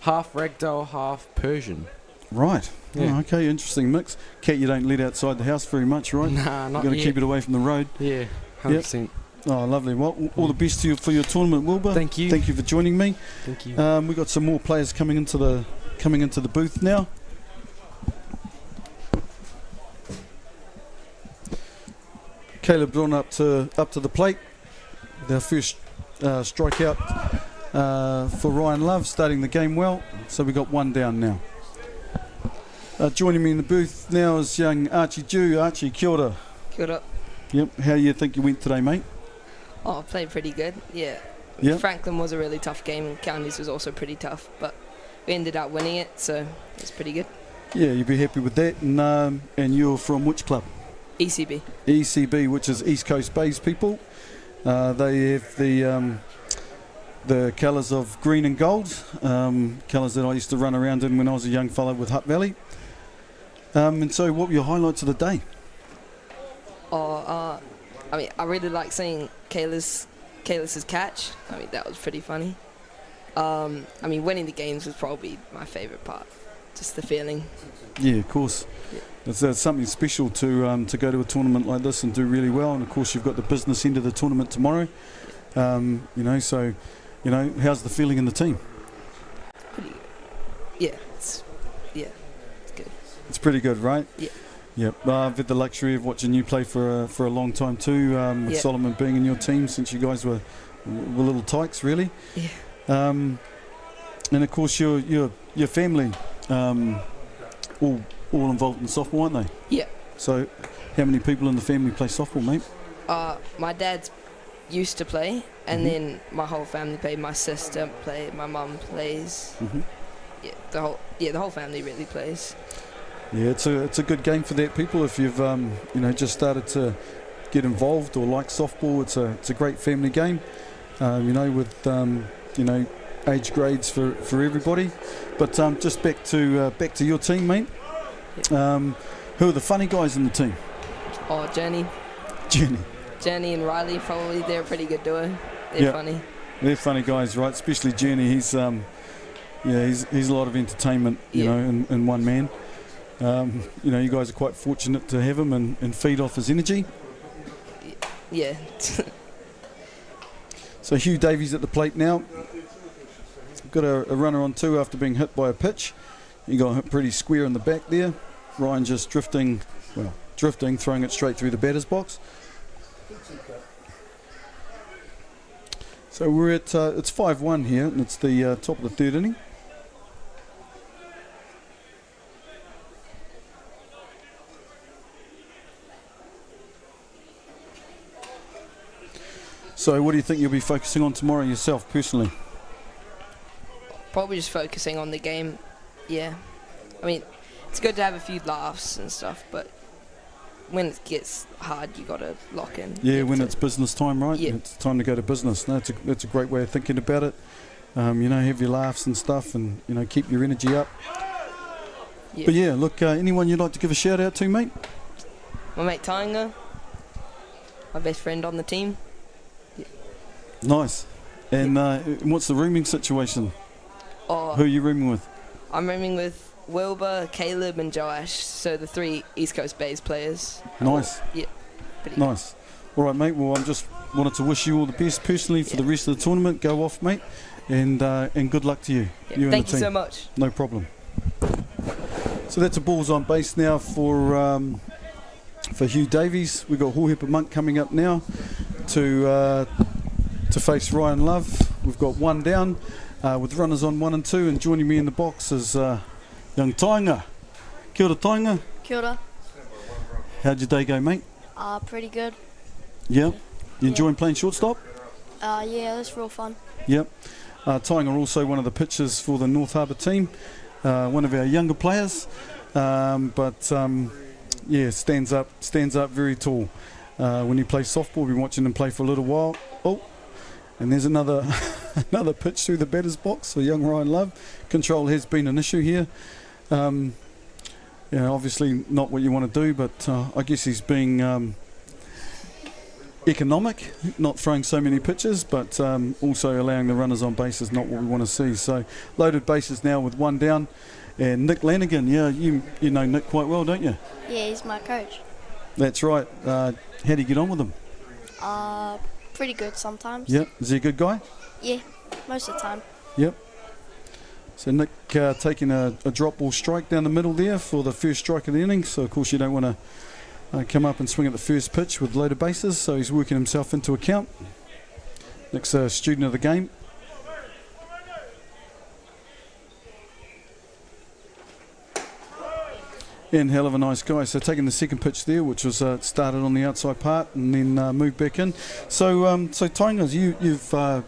Half ragdoll, half Persian. Right. Yeah. Oh, okay, interesting mix. Cat you don't let outside the house very much, right? Nah, not You've got to yet. keep it away from the road. Yeah, 100%. Oh, lovely. Well, all the best to you for your tournament, Wilbur. Thank you. Thank you for joining me. Thank you. We've got some more players coming into the booth now. Caleb drawn up to the plate. Their first strikeout for Ryan Love, starting the game well. So we got one down now. Joining me in the booth now is young Archie Dew. Archie, kia ora. Kia ora. Yep. How you think you went today, mate? Oh, I played pretty good, yeah. Yeah. Franklin was a really tough game, and Counties was also pretty tough, but we ended up winning it, so it's pretty good. Yeah, you'd be happy with that. And you're from which club? ECB. ECB, which is East Coast Bays people. They have the colours of green and gold, colours that I used to run around in when I was a young fellow with Hutt Valley. And so what were your highlights of the day? I really like seeing Kaylis's catch. I mean, that was pretty funny. Winning the games was probably my favourite part. Just the feeling. Yeah, of course. Yeah. It's something special to go to a tournament like this and do really well. And of course, you've got the business end of the tournament tomorrow. How's the feeling in the team? Pretty good. Yeah, it's good. It's pretty good, right? Yeah. Yep. I've had the luxury of watching you play for a long time too, with Yeah. Solomon being in your team since you guys were little tykes, really. Yeah. And of course, your family all involved in softball, aren't they? Yeah. So, How many people in the family play softball, mate? My dad used to play, and then my whole family played. My sister played. My mum plays. Yeah, the whole family really plays. Yeah, it's a good game for that, people. If you've just started to get involved or like softball, it's a great family game. With age grades for everybody. But just back to your team, mate. Who are the funny guys in the team? Oh, Jenny and Riley, probably. They're a pretty good duo. They're funny. They're funny guys, right? Especially Jenny. He's a lot of entertainment, in one man. You guys are quite fortunate to have him and feed off his energy. Yeah. So Hugh Davies at the plate now. Got a runner on two after being hit by a pitch. He got hit pretty square in the back there. Ryan just drifting, throwing it straight through the batter's box. So we're at it's 5-1 here, and it's the top of the third inning. So what do you think you'll be focusing on tomorrow yourself, personally? Probably just focusing on the game. Yeah. I mean, it's good to have a few laughs and stuff, but when it gets hard, you got to lock in. Yeah, when it's business time, right? Yeah. It's time to go to business. No, that's a great way of thinking about it. Have your laughs and stuff, and keep your energy up. Yeah. But yeah, look, anyone you'd like to give a shout out to, mate? My mate Tainga, my best friend on the team. Yeah. Nice. And what's the rooming situation? Who are you rooming with? I'm rooming with Wilbur, Caleb, and Joash. So the 3 East Coast Bays players. Nice. Yeah. Pretty nice. All right, mate. Well, I just wanted to wish you all the best personally for the rest of the tournament. Go off, mate, and good luck to you. Yeah. You and Thank the you team. so much. No problem. So that's a balls on base now for Hugh Davies. We've got Hohepa Monk coming up now to face Ryan Love. We've got one down with runners on 1 and 2, and joining me in the box is young Tainga. Kia ora, Tainga. Kia ora. How'd your day go, mate? Pretty good. Yeah. You enjoying playing shortstop? Yeah, that's real fun. Yep. Tainga also one of the pitchers for the North Harbour team, one of our younger players, but stands up very tall. When he plays softball, we've been watching him play for a little while. Oh, and there's another another pitch through the batter's box for young Ryan Love. Control has been an issue here. Obviously not what you want to do, but I guess he's being economic, not throwing so many pitches, but also allowing the runners on base is not what we want to see. So loaded bases now with one down, and Nick Lanigan. Yeah, you know Nick quite well, don't you? Yeah, he's my coach. That's right. How do you get on with him? Pretty good sometimes. Yep. Is he a good guy? Yeah, most of the time. Yep. So Nick taking a drop ball strike down the middle there for the first strike of the inning. So of course you don't want to come up and swing at the first pitch with loaded bases. So he's working himself into account. Nick's a student of the game. And hell of a nice guy. So taking the second pitch there, which was started on the outside part and then moved back in. So Tainga,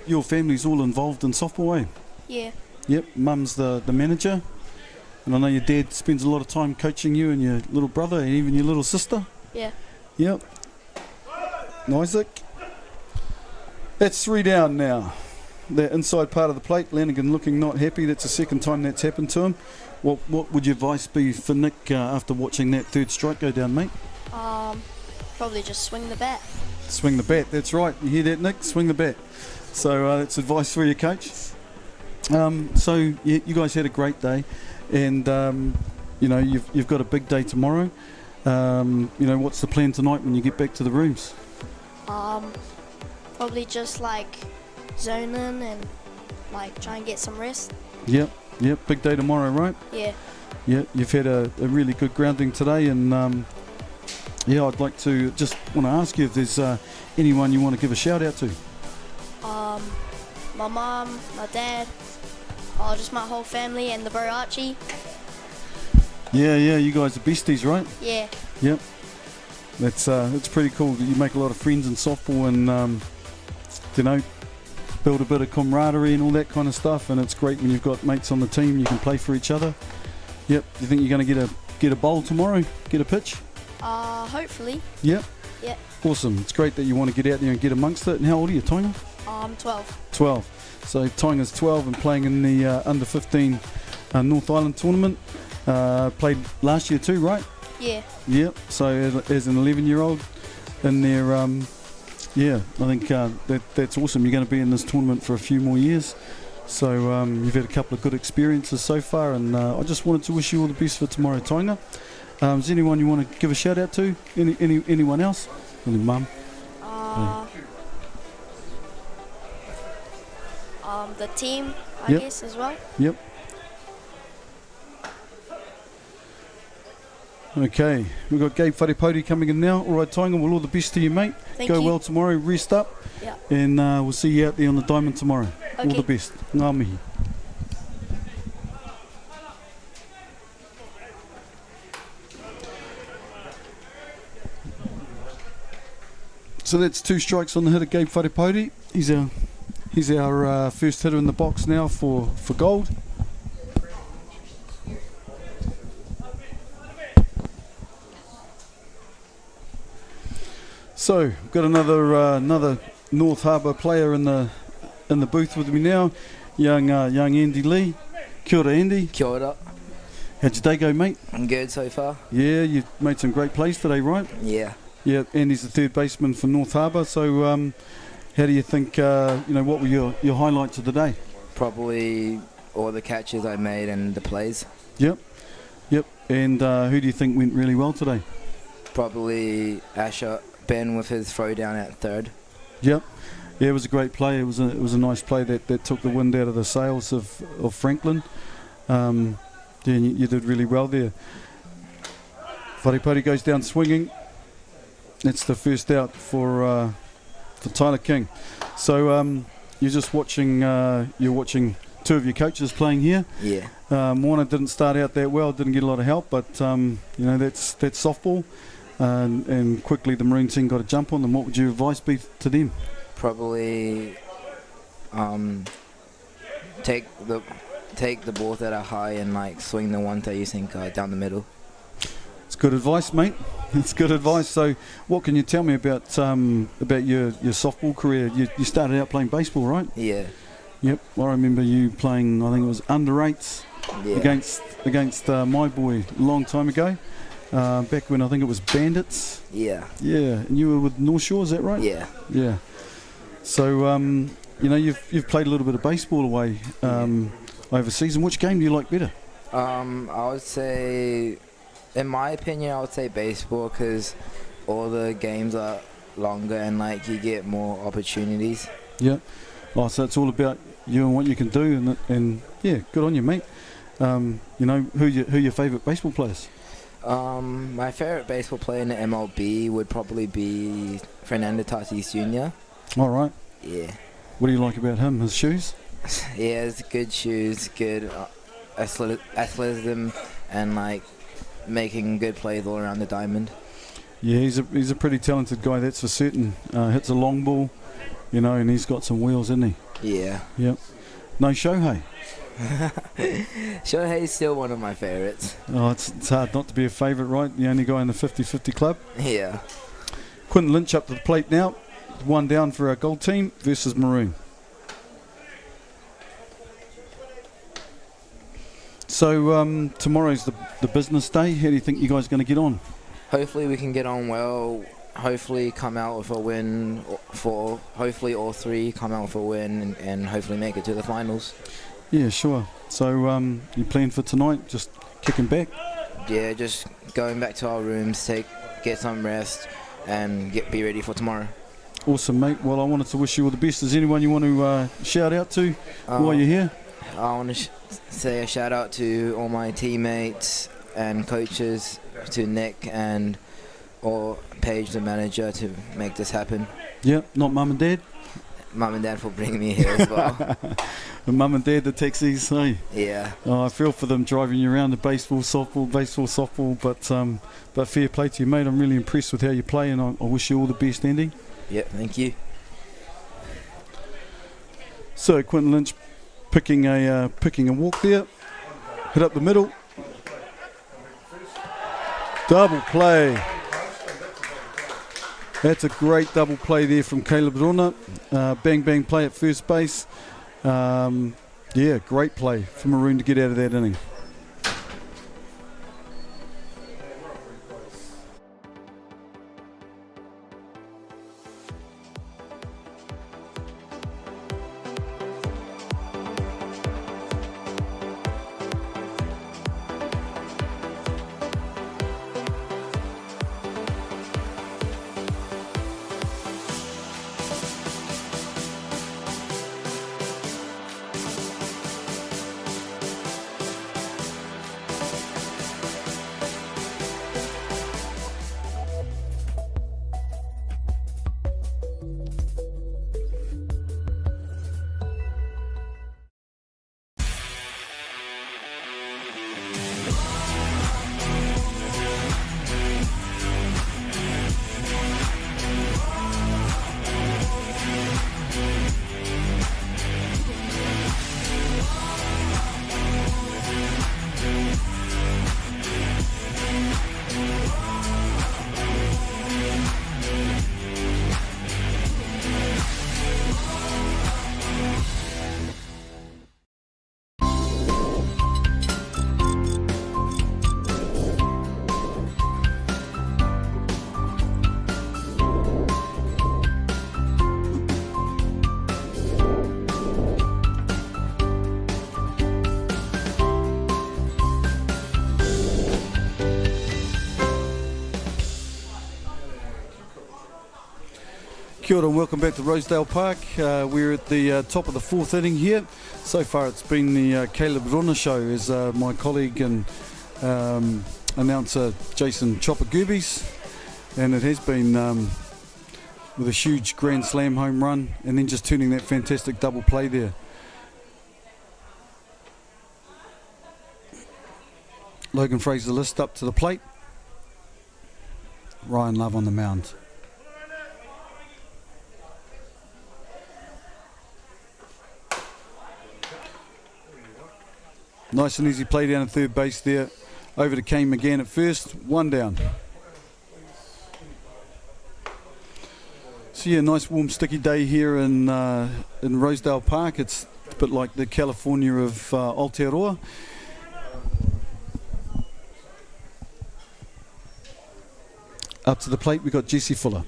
your family's all involved in softball, eh? Yeah. Yep. Mum's the manager, and I know your dad spends a lot of time coaching you and your little brother and even your little sister. Yeah. Yep. Isaac. That's 3 down now. The inside part of the plate, Lanigan looking not happy. That's the second time that's happened to him. What would your advice be for Nick after watching that third strike go down, mate? Probably just swing the bat. Swing the bat, that's right. You hear that, Nick? Swing the bat. So that's advice for your coach. So you guys had a great day, and you've got a big day tomorrow. What's the plan tonight when you get back to the rooms? Probably just zone in and try and get some rest. Yep, big day tomorrow, right? Yeah. Yeah, you've had a really good grounding today, and I'd like to just want to ask you if there's anyone you want to give a shout out to. My mum, my dad, just my whole family, and the bro Archie. Yeah, you guys are besties, right? Yeah. Yep. It's pretty cool that you make a lot of friends in softball and build a bit of camaraderie and all that kind of stuff. And it's great when you've got mates on the team, you can play for each other. Yep. Do you think you're going to get a bowl tomorrow? Get a pitch? Hopefully. Yep. Yeah. Awesome. It's great that you want to get out there and get amongst it. And how old are you, Tainga? 12. 12. So Tainga's 12 and playing in the under 15 North Island tournament. Played last year too, right? Yeah. Yep. So as an 11-year-old in there, I think that's awesome. You're going to be in this tournament for a few more years. So you've had a couple of good experiences so far, and I just wanted to wish you all the best for tomorrow, Tainga. Is there anyone you want to give a shout out to? Anyone else? Any mum? The team, I Yep. guess, as well. Yep. Okay, we've got Gabe Wharepoti coming in now. All right, Tainga, well, all the best to you, mate. Thank Go you. well tomorrow, rest up, Yeah. and we'll see you out there on the diamond tomorrow. All Okay. the best. Ngā mihi. So that's 2 strikes on the hitter, Gabe Wharepoti. He's our first hitter in the box now for gold. So got another North Harbour player in the booth with me now, young Andy Lee. Kia ora, Andy. Kia ora. How'd your day go, mate? I'm good so far. Yeah, you made some great plays today, right? Yeah. Yeah, Andy's the third baseman for North Harbour. So how do you think, what were your highlights of the day? Probably all the catches I made and the plays. Yep. And who do you think went really well today? Probably Ben with his throw down at third. Yep. Yeah, it was a great play. It was a nice play that took the wind out of the sails of Franklin. You did really well there. Wharepoti goes down swinging. That's the first out for Tyler King. So you're just watching. You're watching 2 of your coaches playing here. Yeah. Warner didn't start out that well. Didn't get a lot of help, but that's softball. And quickly the Maroon team got a jump on them. What would your advice be to them? Probably take the balls that are high and swing the ones that you think are down the middle. It's good advice, mate. It's good advice. So, what can you tell me about your softball career? You started out playing baseball, right? Yeah. Yep. I remember you playing. I think it was under 8s against my boy a long time ago. Back when I think it was Bandits. Yeah. Yeah. And you were with North Shore, is that right? Yeah. Yeah. So you've played a little bit of baseball away overseas. And which game do you like better? I would say, in my opinion, I would say baseball because all the games are longer and you get more opportunities. Yeah. Oh, so it's all about you and what you can do, and yeah, good on you, mate. Who your favourite baseball players? My favourite baseball player in the MLB would probably be Fernando Tatis Jr. All right. Yeah. What do you like about him? His shoes? Yeah, it's good shoes, good athleticism, and making good plays all around the diamond. Yeah, he's a pretty talented guy, that's for certain. Hits a long ball, and he's got some wheels, isn't he? Yeah. Yep. No Shohei. Shohei's still one of my favourites. Oh, it's hard not to be a favourite, right? The only guy in the 50-50 club. Yeah. Quinton Lynch up to the plate now. 1 down for our gold team versus Maroon. So tomorrow's the business day. How do you think you guys are going to get on? Hopefully we can get on well. Hopefully come out with a win. Hopefully all 3 come out with a win and hopefully make it to the finals. Yeah, sure. So you plan for tonight? Just kicking back? Yeah, just going back to our rooms, get some rest, and be ready for tomorrow. Awesome, mate. Well, I wanted to wish you all the best. Is there anyone you want to shout out to while you're here? I want to say a shout out to all my teammates and coaches, to Nick or Paige, the manager, to make this happen. Yeah, not mum and dad? mum and dad for bringing me here as well. The mum and dad, the taxis, hey? Yeah. Oh, I feel for them driving you around the baseball, softball, but fair play to you, mate. I'm really impressed with how you play, and I wish you all the best, Andy. Yep, thank you. So Quinton Lynch picking a walk there, hit up the middle, double play. That's a great double play there from Caleb Rona. Bang bang play at first base. Yeah, great play for Maroon to get out of that inning. Kia ora and welcome back to Rosedale Park. We're at the top of the fourth inning here. So far it's been the Caleb Rona show as my colleague and announcer Jason Chopper Gerbes, and it has been with a huge Grand Slam home run and then just turning that fantastic double play there. Logan Fraser-List up to the plate. Ryan Love on the mound. Nice and easy play down at third base there. Over to Kane McGann at first. One down. So yeah, nice warm sticky day here in Rosedale Park. It's a bit like the California of Aotearoa. Up to the plate we've got Jesse Fuller.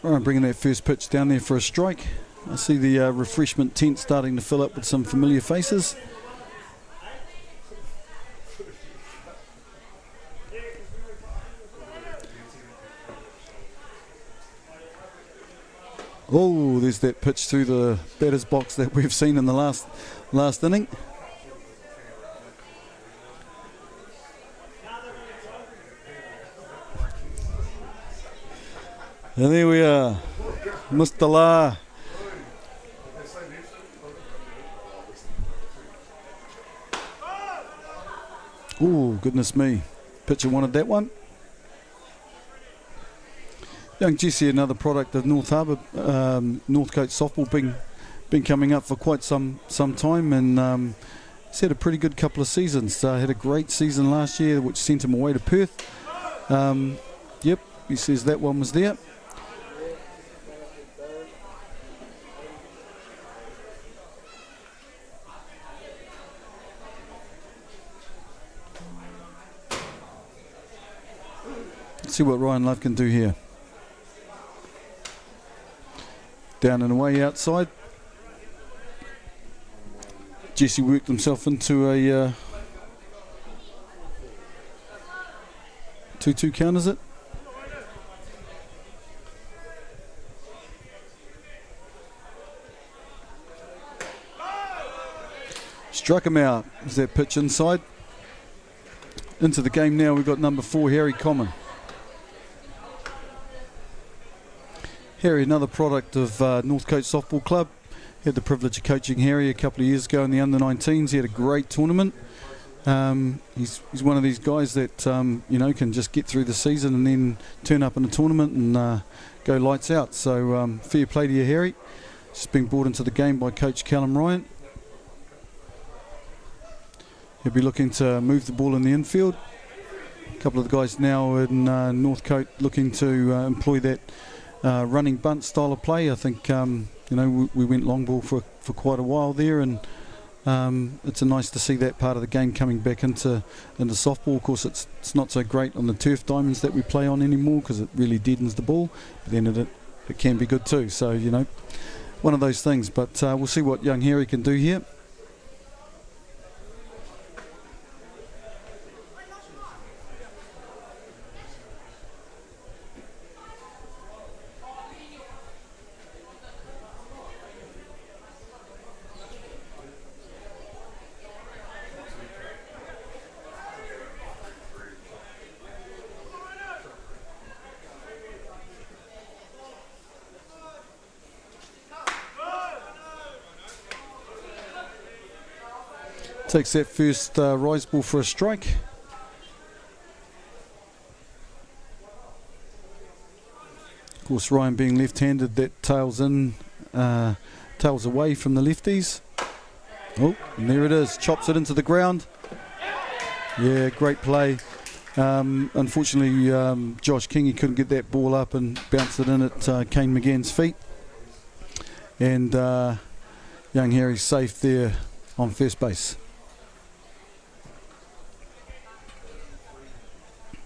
All right, bringing that first pitch down there for a strike. I see the refreshment tent starting to fill up with some familiar faces. Oh, there's that pitch through the batter's box that we've seen in the last inning. And there we are, Mr. La. Oh, goodness me. Pitcher wanted that one. Young Jesse, another product of North Harbour, Northcote softball, been coming up for quite some time, and he's had a pretty good couple of seasons. Had a great season last year, which sent him away to Perth. Yep, he says that one was there. Let's see what Ryan Love can do here. Down and away outside. Jesse worked himself into a 2-2 count, is it? Struck him out. Is that pitch inside? into the game now. We've got number 4, Harry Common. Harry, another product of Northcote Softball Club. Had the privilege of coaching Harry a couple of years ago in the under-19s. He had a great tournament. He's one of these guys that can just get through the season and then turn up in a tournament and go lights out. So fair play to you, Harry. Just been brought into the game by Coach Callum Ryan. He'll be looking to move the ball in the infield. A couple of the guys now in Northcote looking to employ that running bunt style of play. I think we went long ball for quite a while there, and it's nice to see that part of the game coming back into softball. Of course, it's not so great on the turf diamonds that we play on anymore because it really deadens the ball, but then it can be good too. So one of those things. But we'll see what young Harry can do here. Takes that first rise ball for a strike. Of course, Ryan being left-handed, that tails away from the lefties. Oh, and there it is. Chops it into the ground. Yeah, great play. Unfortunately, Josh Kingy couldn't get that ball up and bounced it in at Kane McGann's feet. And young Harry's safe there on first base.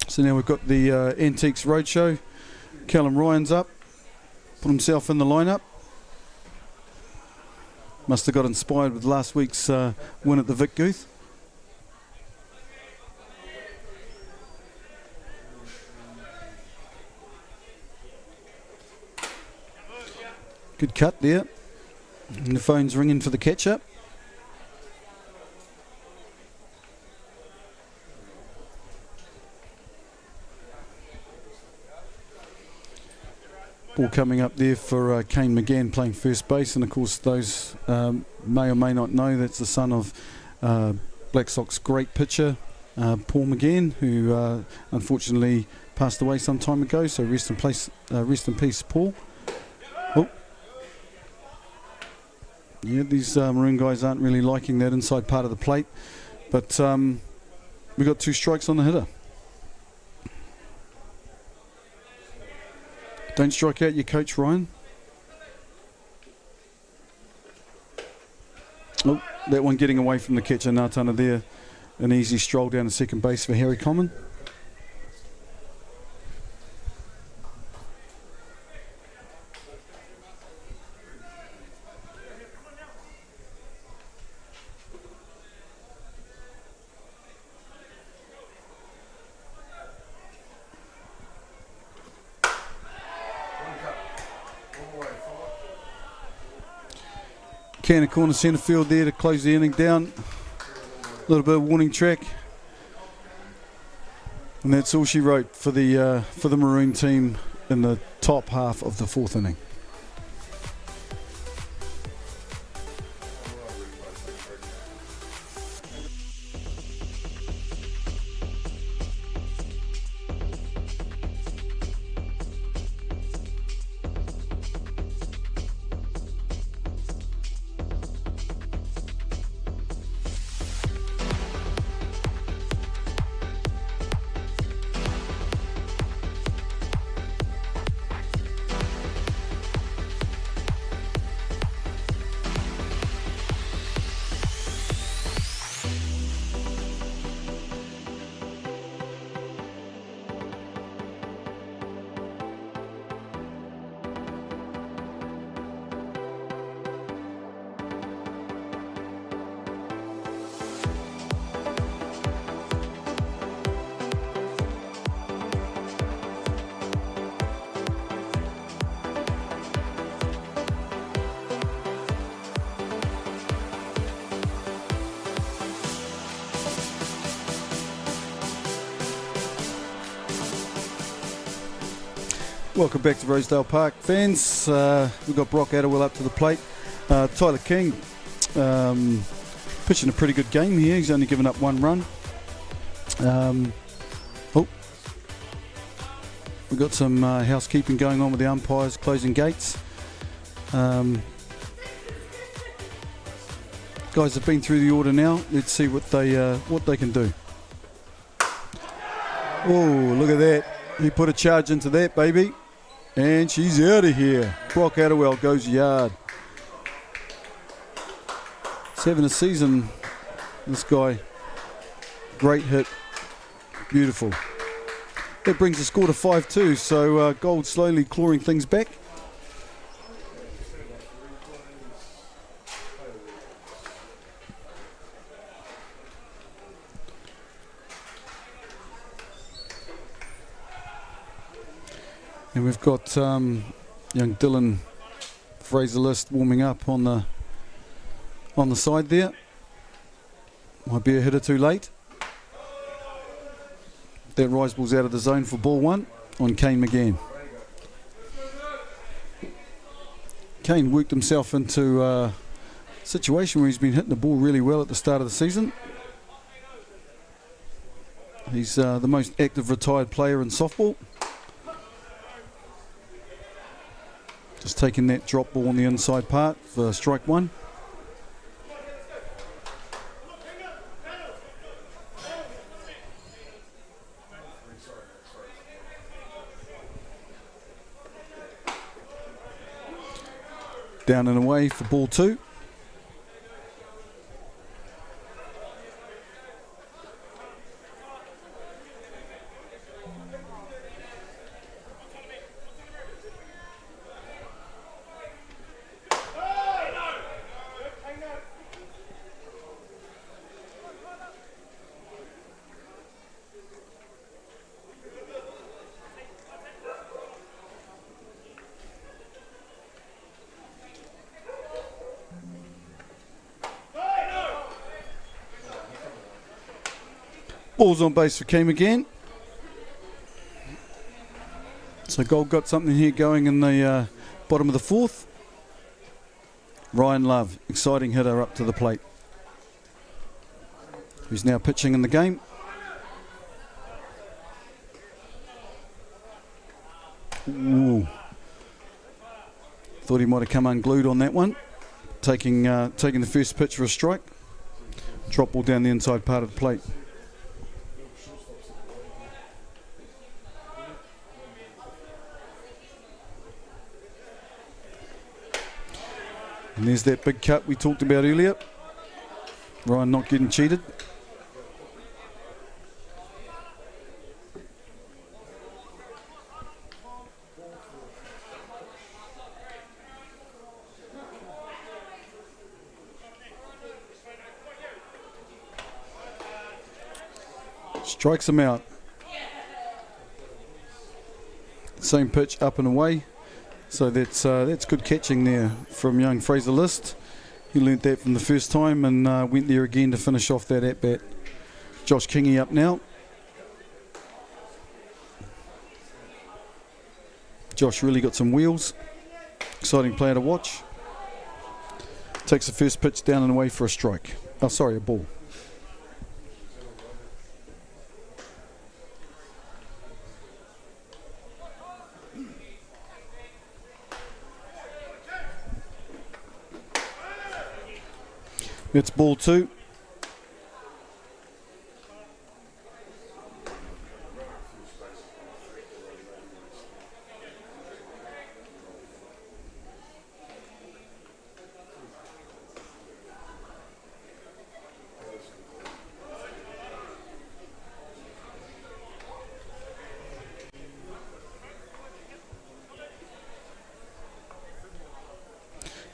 So now we've got the Antiques Roadshow. Callum Ryan's up, put himself in the lineup. Must have got inspired with last week's win at the Vic Guth. Good cut there. And the phone's ringing for the catch-up. Ball coming up there for Kane McGann playing first base, and of course those may or may not know that's the son of Black Sox great pitcher Paul McGann, who unfortunately passed away some time ago. So rest in peace, Paul. Oh, yeah, these Maroon guys aren't really liking that inside part of the plate, but we got 2 strikes on the hitter. Don't strike out your coach, Ryan. Oh, that one getting away from the catcher, Natana there. An easy stroll down to second base for Harry Common. Cannon corner centre field there to close the inning down. A little bit of warning track. And that's all she wrote for the Maroon team in the top half of the 4th inning. Welcome back to Rosedale Park, fans. We've got Brock Atiawa up to the plate. Tyler King pitching a pretty good game here. He's only given up 1 run. We've got some housekeeping going on with the umpires, closing gates. Guys have been through the order now. Let's see what they can do. Oh, look at that. He put a charge into that, baby. And she's out of here. Brock Atiawa goes yard. He's having a season, this guy. Great hit. Beautiful. That brings the score to 5-2, so Gold slowly clawing things back. And we've got young Dylan Fraser-List warming up on the side there. Might be a hit or two late. That rise ball's out of the zone for ball 1 on Kane McGann. Kane worked himself into a situation where he's been hitting the ball really well at the start of the season. He's the most active retired player in softball. Just taking that drop ball on the inside part for strike 1. Down and away for ball 2. Ball's on base for Kane again. So Gold got something here going in the bottom of the 4th. Ryan Love, exciting hitter up to the plate, who's now pitching in the game. Ooh. Thought he might have come unglued on that one. Taking the first pitch for a strike. Drop ball down the inside part of the plate. And there's that big cut we talked about earlier. Ryan not getting cheated. Strikes him out. Same pitch, up and away. So that's good catching there from young Fraser-List. He learnt that from the first time and went there again to finish off that at-bat. Josh Kingy up now. Josh really got some wheels. Exciting player to watch. Takes the first pitch down and away for a strike. Oh, sorry, a ball. It's ball 2.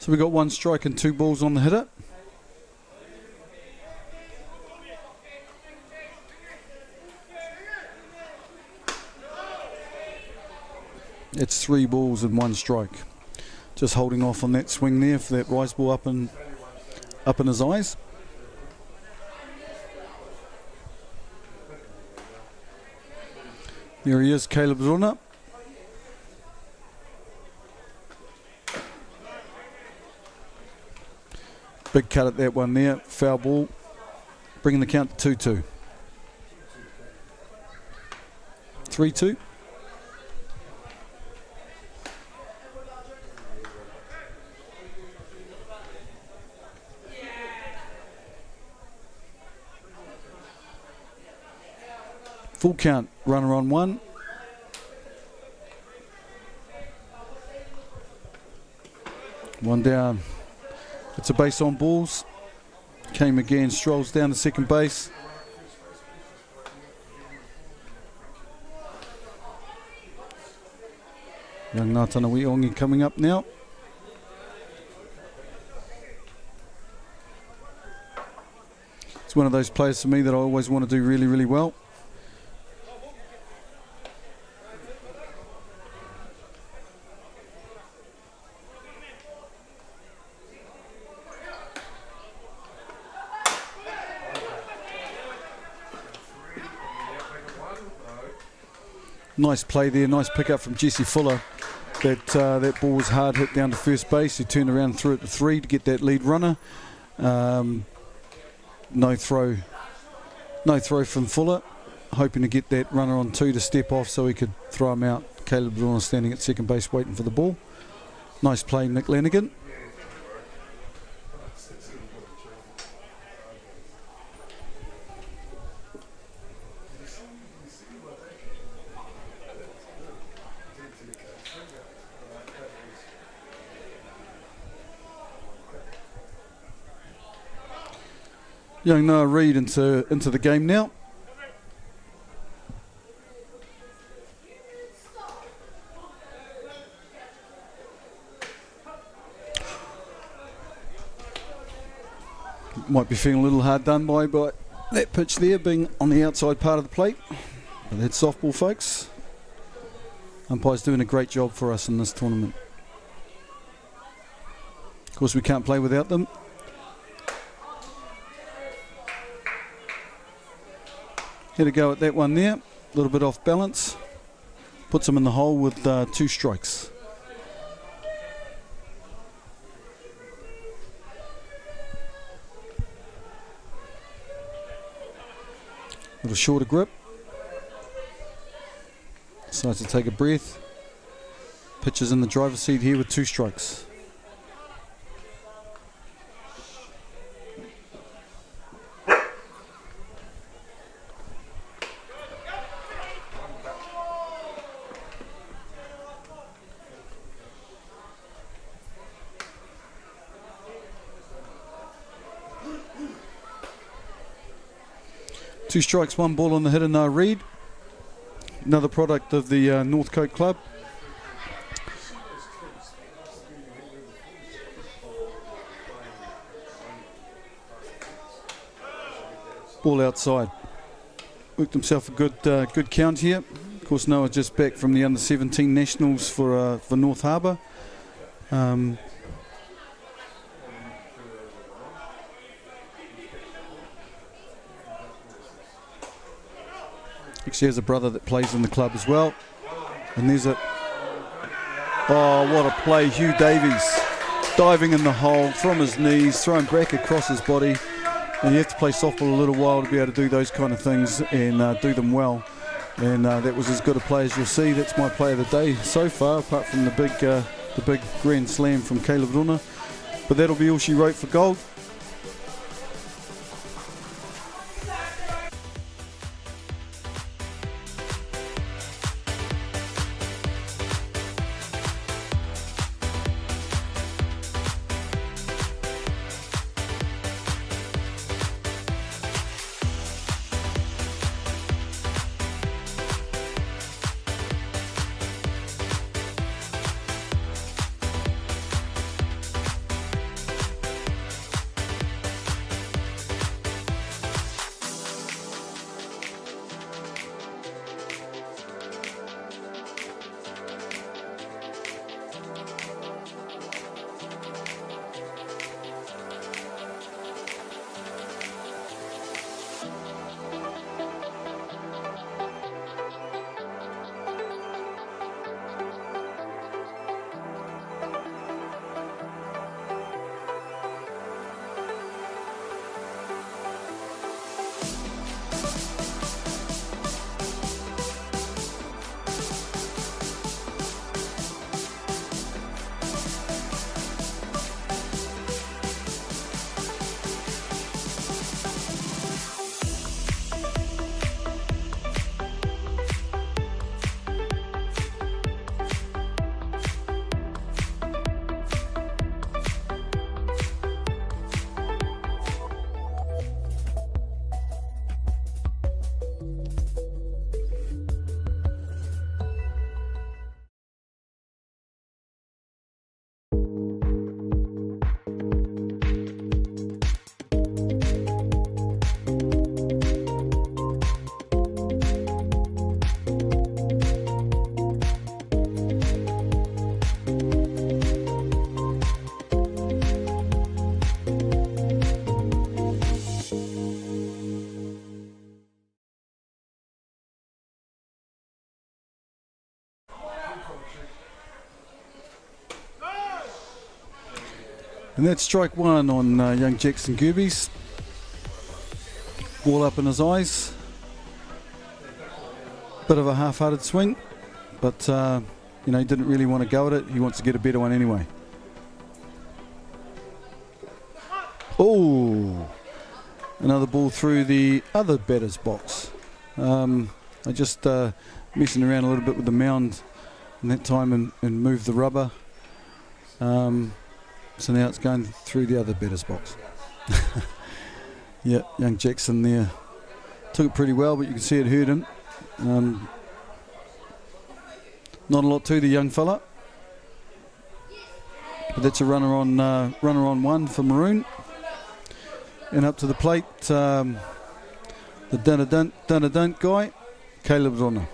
So we got 1 strike and 2 balls on the hitter. It's 3 balls and 1 strike. Just holding off on that swing there for that rise ball up in his eyes. There he is, Caleb Runa. Big cut at that one there. Foul ball. Bringing the count to 2-2. 3-2. Full count, runner on 1. One down. It's a base on balls. Came again, strolls down to second base. Young Ngātana Wiongi coming up now. It's one of those players for me that I always want to do really, really well. Nice play there, nice pick up from Jesse Fuller. That ball was hard hit down to first base. He turned around and threw it to 3 to get that lead runner. No throw from Fuller. Hoping to get that runner on 2 to step off so he could throw him out. Caleb Brunner standing at second base waiting for the ball. Nice play, Nick Lanigan. Young Noah Reid into the game now. Might be feeling a little hard done by that pitch there being on the outside part of the plate. But that's softball, folks. Umpire's doing a great job for us in this tournament. Of course, we can't play without them. Had a go at that one there, a little bit off balance. Puts him in the hole with 2 strikes. Little shorter grip. Decides to take a breath. Pitches in the driver's seat here with 2 strikes. Two strikes, 1 ball on the hitter, Noah Reid. Another product of the Northcote club. Ball outside. Worked himself a good count here. Of course, Noah just back from the under-17 nationals for North Harbour. Actually has a brother that plays in the club as well. And there's it. Oh, what a play. Hugh Davies diving in the hole from his knees, throwing back across his body. And you have to play softball a little while to be able to do those kind of things and do them well. And that was as good a play as you'll see. That's my play of the day so far, apart from the big grand slam from Caleb Runa. But that'll be all she wrote for gold. And that's strike one on young Jackson Gerbes. Ball up in his eyes. Bit of a half-hearted swing, but he didn't really want to go at it. He wants to get a better one anyway. Oh, another ball through the other batter's box. I just messing around a little bit with the mound in that time and moved the rubber. So now it's going through the other batter's box. Yeah, young Jackson there took it pretty well, but you can see it hurt him. Not a lot to the young fella, but that's a runner on one for Maroon. And up to the plate, the dun-a-dun guy, Caleb Rona.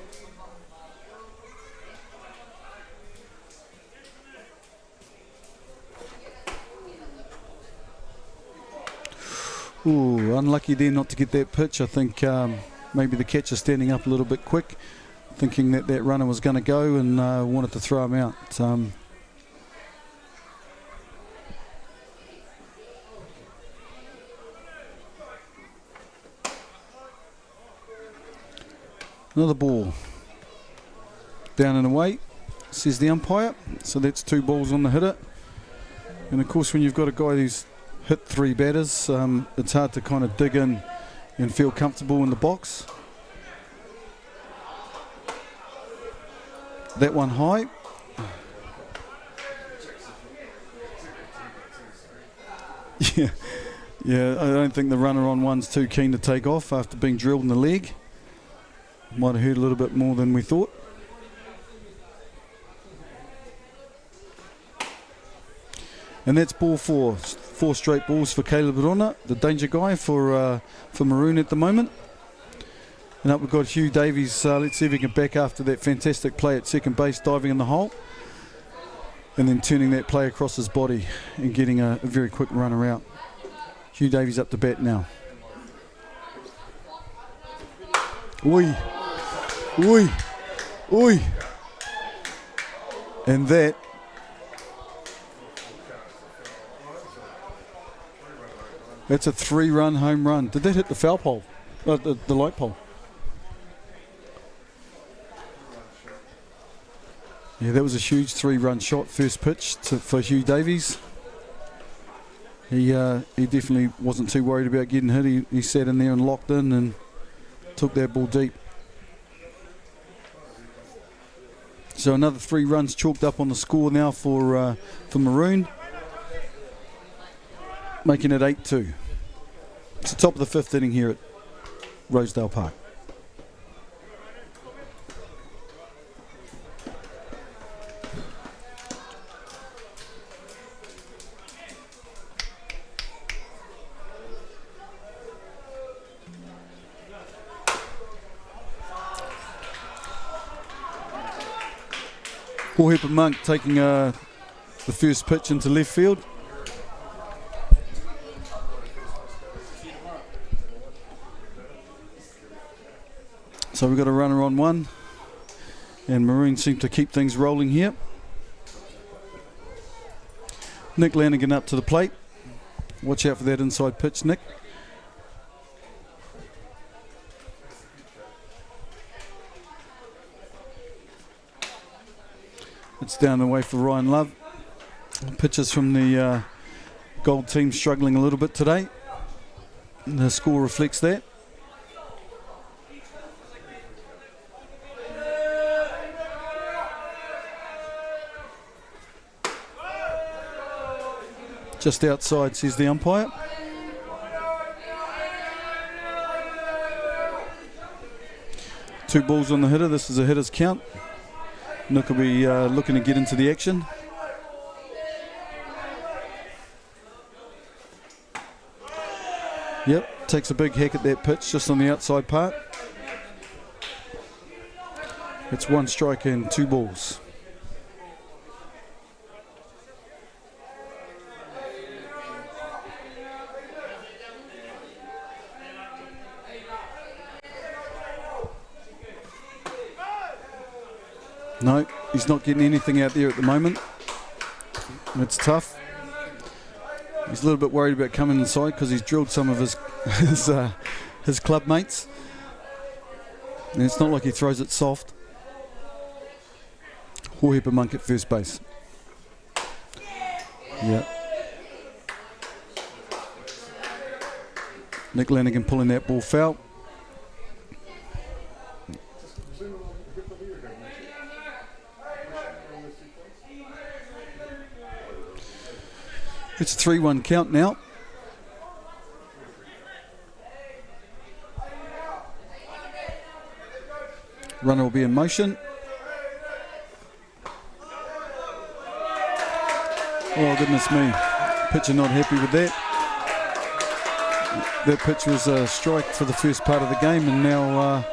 Ooh, unlucky there not to get that pitch. I think maybe the catcher standing up a little bit quick, thinking that runner was going to go and wanted to throw him out. Another ball. Down and away, says the umpire. So that's 2 balls on the hitter. And of course when you've got a guy who's hit 3 batters, it's hard to kind of dig in and feel comfortable in the box. That one high. Yeah, I don't think the runner on one's too keen to take off after being drilled in the leg. Might have hurt a little bit more than we thought. And that's ball 4. 4 straight balls for Caleb Rona, the danger guy for Maroon at the moment. And up we've got Hugh Davies. Let's see if he can back after that fantastic play at second base, diving in the hole. And then turning that play across his body and getting a very quick runner out. Hugh Davies up to bat now. Oi. Oi. Oi. And that's a 3-run home run. Did that hit the foul pole? The light pole? Yeah, that was a huge 3-run shot, first pitch for Hugh Davies. He definitely wasn't too worried about getting hit. He sat in there and locked in and took that ball deep. So another 3 runs chalked up on the score now for Maroon, making it 8-2. It's the top of the 5th inning here at Rosedale Park. Paul Hepper Monk taking the first pitch into left field. So we've got a runner on one, and Maroon seem to keep things rolling here. Nick Lanigan up to the plate. Watch out for that inside pitch, Nick. It's down the way for Ryan Love. Pitches from the Gold team struggling a little bit today. And the score reflects that. Just outside, says the umpire. Two balls on the hitter. This is a hitter's count. Nick will be looking to get into the action. Yep, takes a big hack at that pitch just on the outside part. It's 1 strike and 2 balls. No, he's not getting anything out there at the moment. It's tough. He's a little bit worried about coming inside because he's drilled some of his club mates. And it's not like he throws it soft. Hohepa Monk at first base. Yeah. Nick Lanigan pulling that ball foul. It's a 3-1 count now. Runner will be in motion. Oh, goodness me. Pitcher not happy with that. That pitch was a strike for the first part of the game, and now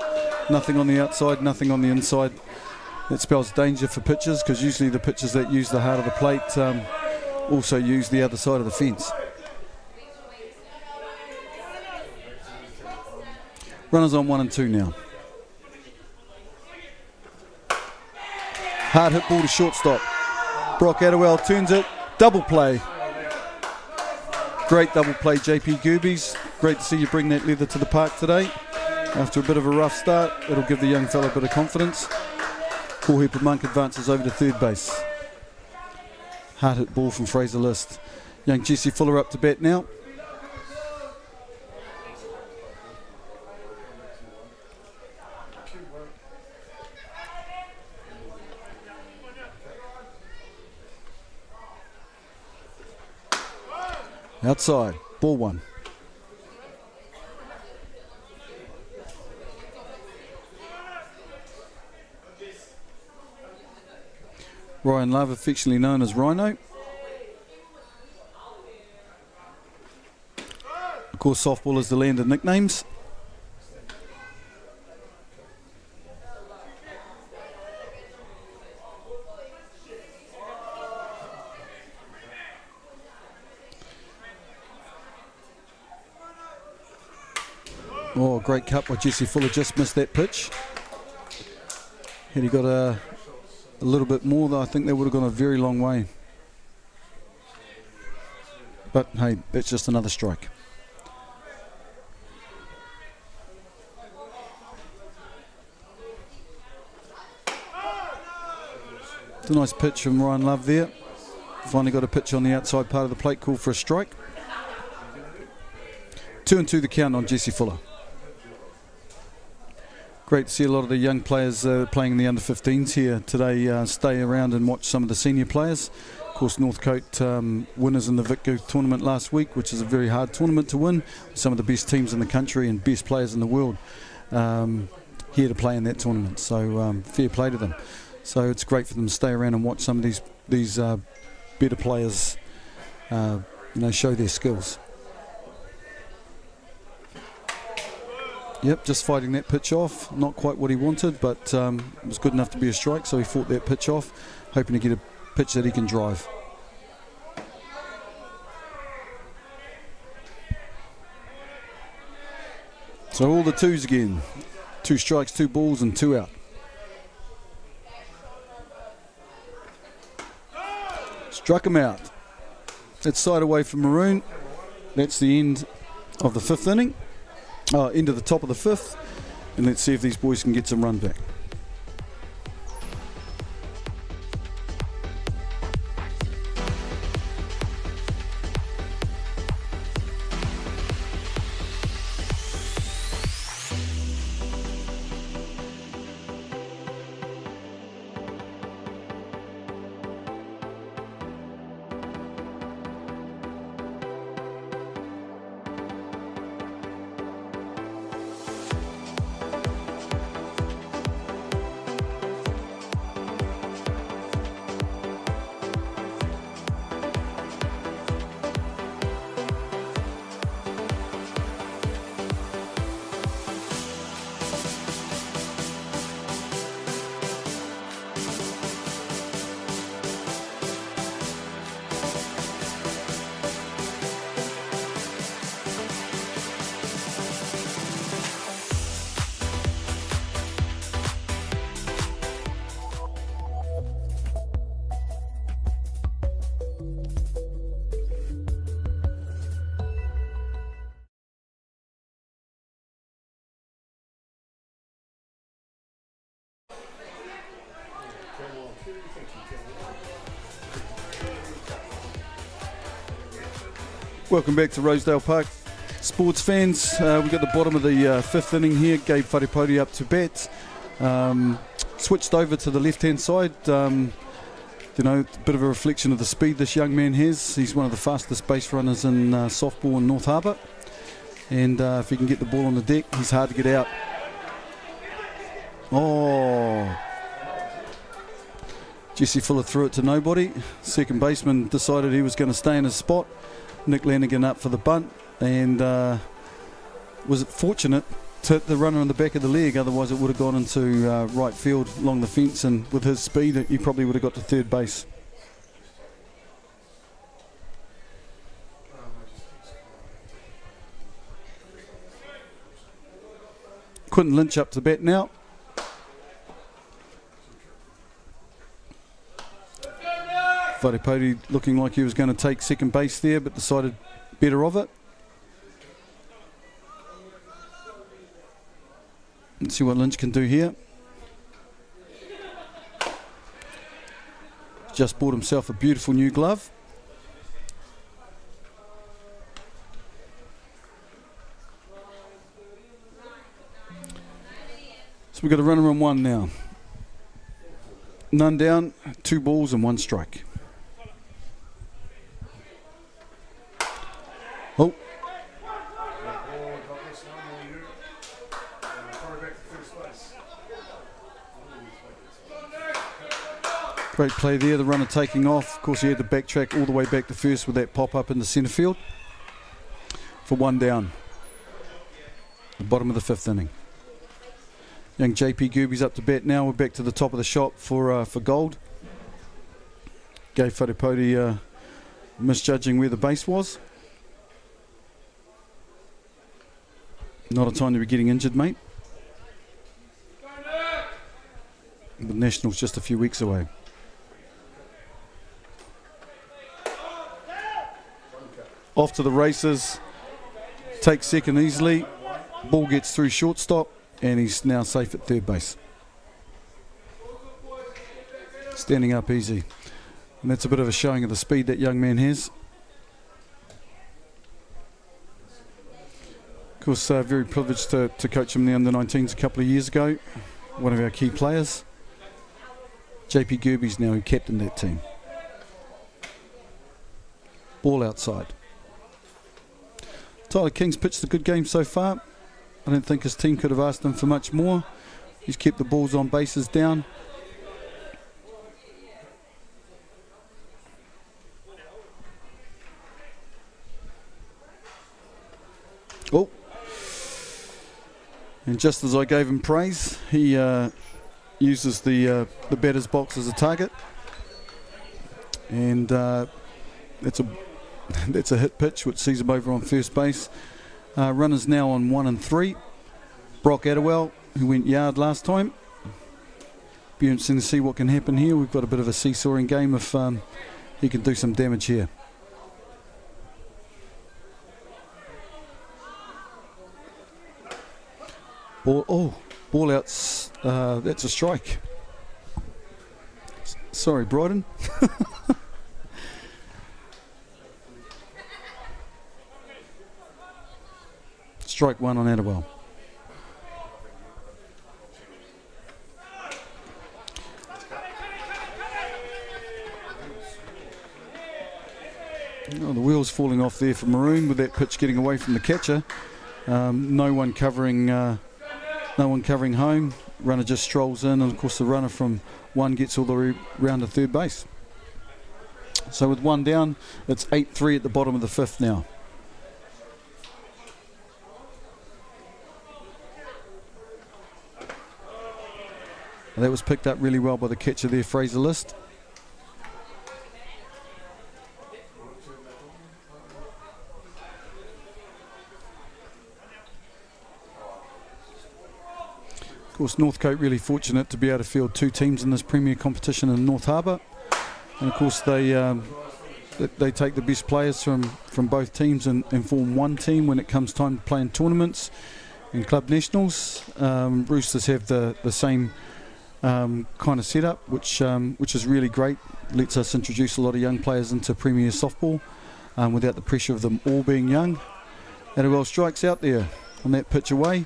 nothing on the outside, nothing on the inside. That spells danger for pitchers, because usually the pitchers that use the heart of the plate also use the other side of the fence. Runners on 1 and 2 now. Hard hit ball to shortstop. Brock Attawell turns it. Double play. Great double play, JP Gerbes. Great to see you bring that leather to the park today. After a bit of a rough start, it'll give the young fella a bit of confidence. Hohepa Monk advances over to third base. Hard hit ball from Fraser List. Young Jesse Fuller up to bat now. Outside, ball 1. Ryan Love, affectionately known as Rhino. Of course, softball is the land of nicknames. Oh, great cut by Jesse Fuller, just missed that pitch. Had he got a little bit more, though, I think that would have gone a very long way. But hey, that's just another strike. It's a nice pitch from Ryan Love there. Finally got a pitch on the outside part of the plate, called for a strike. 2 and 2 the count on Jesse Fuller. Great to see a lot of the young players playing in the under-15s here today stay around and watch some of the senior players. Of course, Northcote winners in the Vic Youth tournament last week, which is a very hard tournament to win. Some of the best teams in the country and best players in the world here to play in that tournament. So fair play to them. So it's great for them to stay around and watch some of these better players show their skills. Yep, just fighting that pitch off. Not quite what he wanted, but it was good enough to be a strike, so he fought that pitch off, hoping to get a pitch that he can drive. So all the 2s again. 2 strikes, 2 balls, and 2 out. Struck him out. That's side away from Maroon. That's the end of the 5th inning. Into the top of the 5th, and let's see if these boys can get some run back. Welcome back to Rosedale Park. Sports fans, we've got the bottom of the fifth inning here. Gabe Wharepodi up to bat. Switched over to the left-hand side. A bit of a reflection of the speed this young man has. He's one of the fastest base runners in softball in North Harbour. And if he can get the ball on the deck, he's hard to get out. Oh. Jesse Fuller threw it to nobody. Second baseman decided he was going to stay in his spot. Nick Lanigan up for the bunt, and was fortunate to hit the runner on the back of the leg, otherwise it would have gone into right field along the fence, and with his speed he probably would have got to third base. Quinton Lynch up to bat now. Wharepodi looking like he was going to take second base there, but decided better of it. Let's see what Lynch can do here. Just bought himself a beautiful new glove. So we've got a runner on one now. None down, 2 balls and 1 strike. Oh. Great play there, the runner taking off. Of course, he had to backtrack all the way back to first with that pop-up in the centre field for 1 down. The bottom of the 5th inning. Young JP Gerbes up to bat now. We're back to the top of the shop for Gold. Gabe Wharepodi misjudging where the base was. Not a time to be getting injured, mate. The Nationals just a few weeks away. Off to the races. Takes second easily. Ball gets through shortstop, and he's now safe at third base. Standing up easy. And that's a bit of a showing of the speed that young man has. Of course, very privileged to coach him in the under-19s a couple of years ago. One of our key players. JP Gerbes now, who captained that team. Ball outside. Tyler King's pitched a good game so far. I don't think his team could have asked him for much more. He's kept the balls on bases down. Oh. And just as I gave him praise, he uses the batter's box as a target, and that's a hit pitch which sees him over on first base. Runners now on 1 and 3. Brock Atiawa, who went yard last time. Be interesting to see what can happen here. We've got a bit of a seesawing game if he can do some damage here. Ball outs. That's a strike. Sorry, Bryden. Strike 1 on Atiawa. Oh, the wheels falling off there for Maroon with that pitch getting away from the catcher. No one covering home. Runner just strolls in, and of course the runner from 1 gets all the way round to third base. So with 1 down, it's 8-3 at the bottom of the 5th now. That was picked up really well by the catcher there, Fraser List. Of course, Northcote really fortunate to be able to field 2 teams in this premier competition in North Harbour, and of course they take the best players from both teams and form 1 team when it comes time to play in tournaments and club nationals. Roosters have the same kind of setup, which is really great. Lets us introduce a lot of young players into Premier softball without the pressure of them all being young. Adewell strikes out there on that pitch away.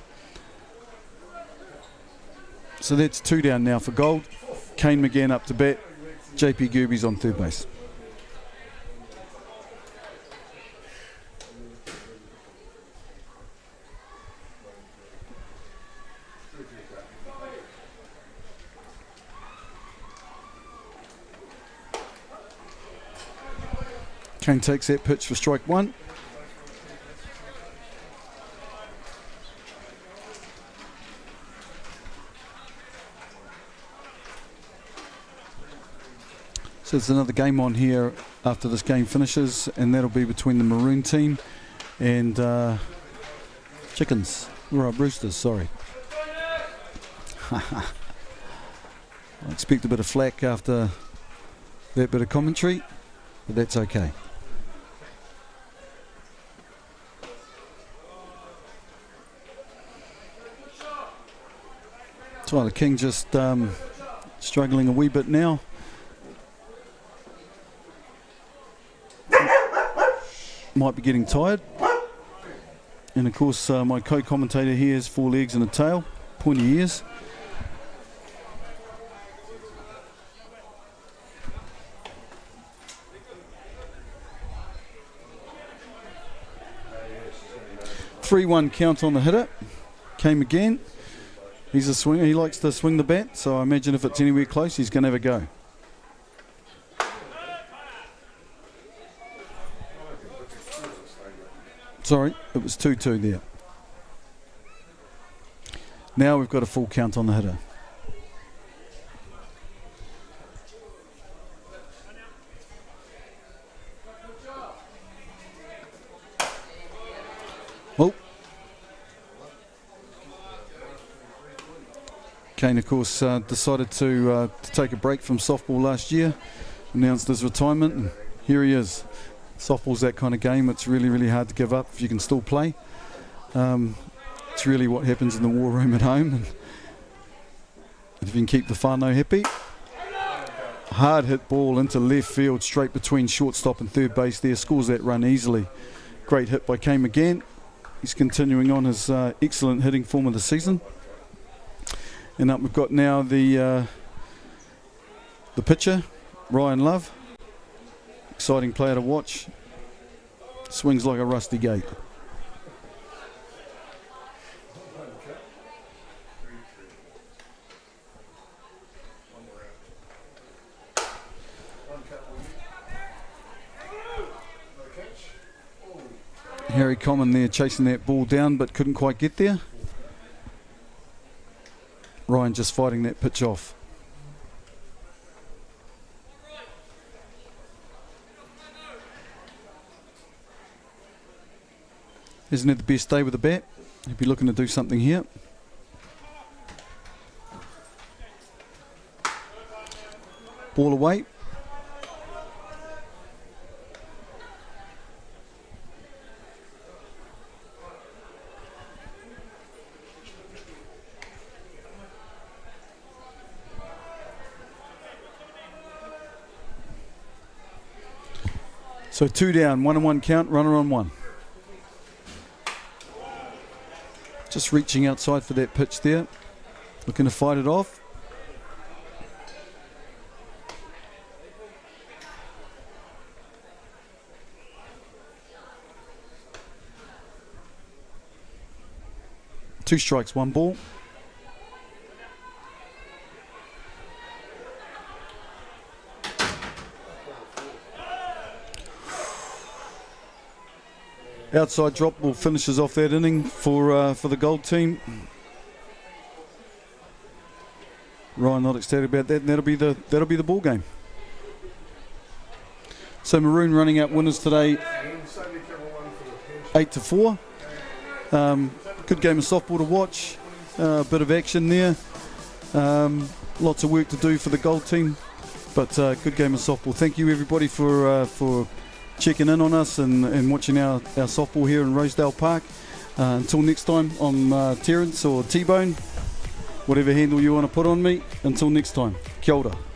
So that's 2 down now for Gold. Kane McGann up to bat. JP Gerbes on third base. Kane takes that pitch for strike 1. So there's another game on here after this game finishes, and that'll be between the Maroon team and Roosters, sorry. I expect a bit of flack after that bit of commentary, but that's okay. Tyler King just struggling a wee bit now. Might be getting tired. And of course my co-commentator here has 4 legs and a tail, pointy ears. Three-1 count on the hitter. Came again. He's a swinger. He likes to swing the bat, so I imagine if it's anywhere close, he's going to have a go. Sorry, it was 2-2 there. Now we've got a full count on the hitter. Oh. Kane, of course, decided to take a break from softball last year, announced his retirement, and here he is. Softball's that kind of game. It's really, really hard to give up if you can still play. It's really what happens in the war room at home. And if you can keep the whānau happy. Hard hit ball into left field, straight between shortstop and third base there. Scores that run easily. Great hit by Kane McGann. He's continuing on his excellent hitting form of the season. And up we've got now the pitcher, Ryan Love. Exciting player to watch. Swings like a rusty gate. Harry Common there chasing that ball down but couldn't quite get there. Ryan just fighting that pitch off. Isn't it the best day with the bat? He'd be looking to do something here. Ball away. So 2 down, 1-1 count, runner on 1. Just reaching outside for that pitch there. Looking to fight it off. Two strikes, 1 ball. Outside drop ball finishes off that inning for the Gold team. Ryan not ecstatic about that, and that'll be the ball game. So Maroon running out winners today, 8-4. Good game of softball to watch. A bit of action there. Lots of work to do for the Gold team, but good game of softball. Thank you everybody for checking in on us and watching our softball here in Rosedale Park. Until next time, I'm Terence or T-Bone. whatever handle you want to put on me. Until next time, kia ora.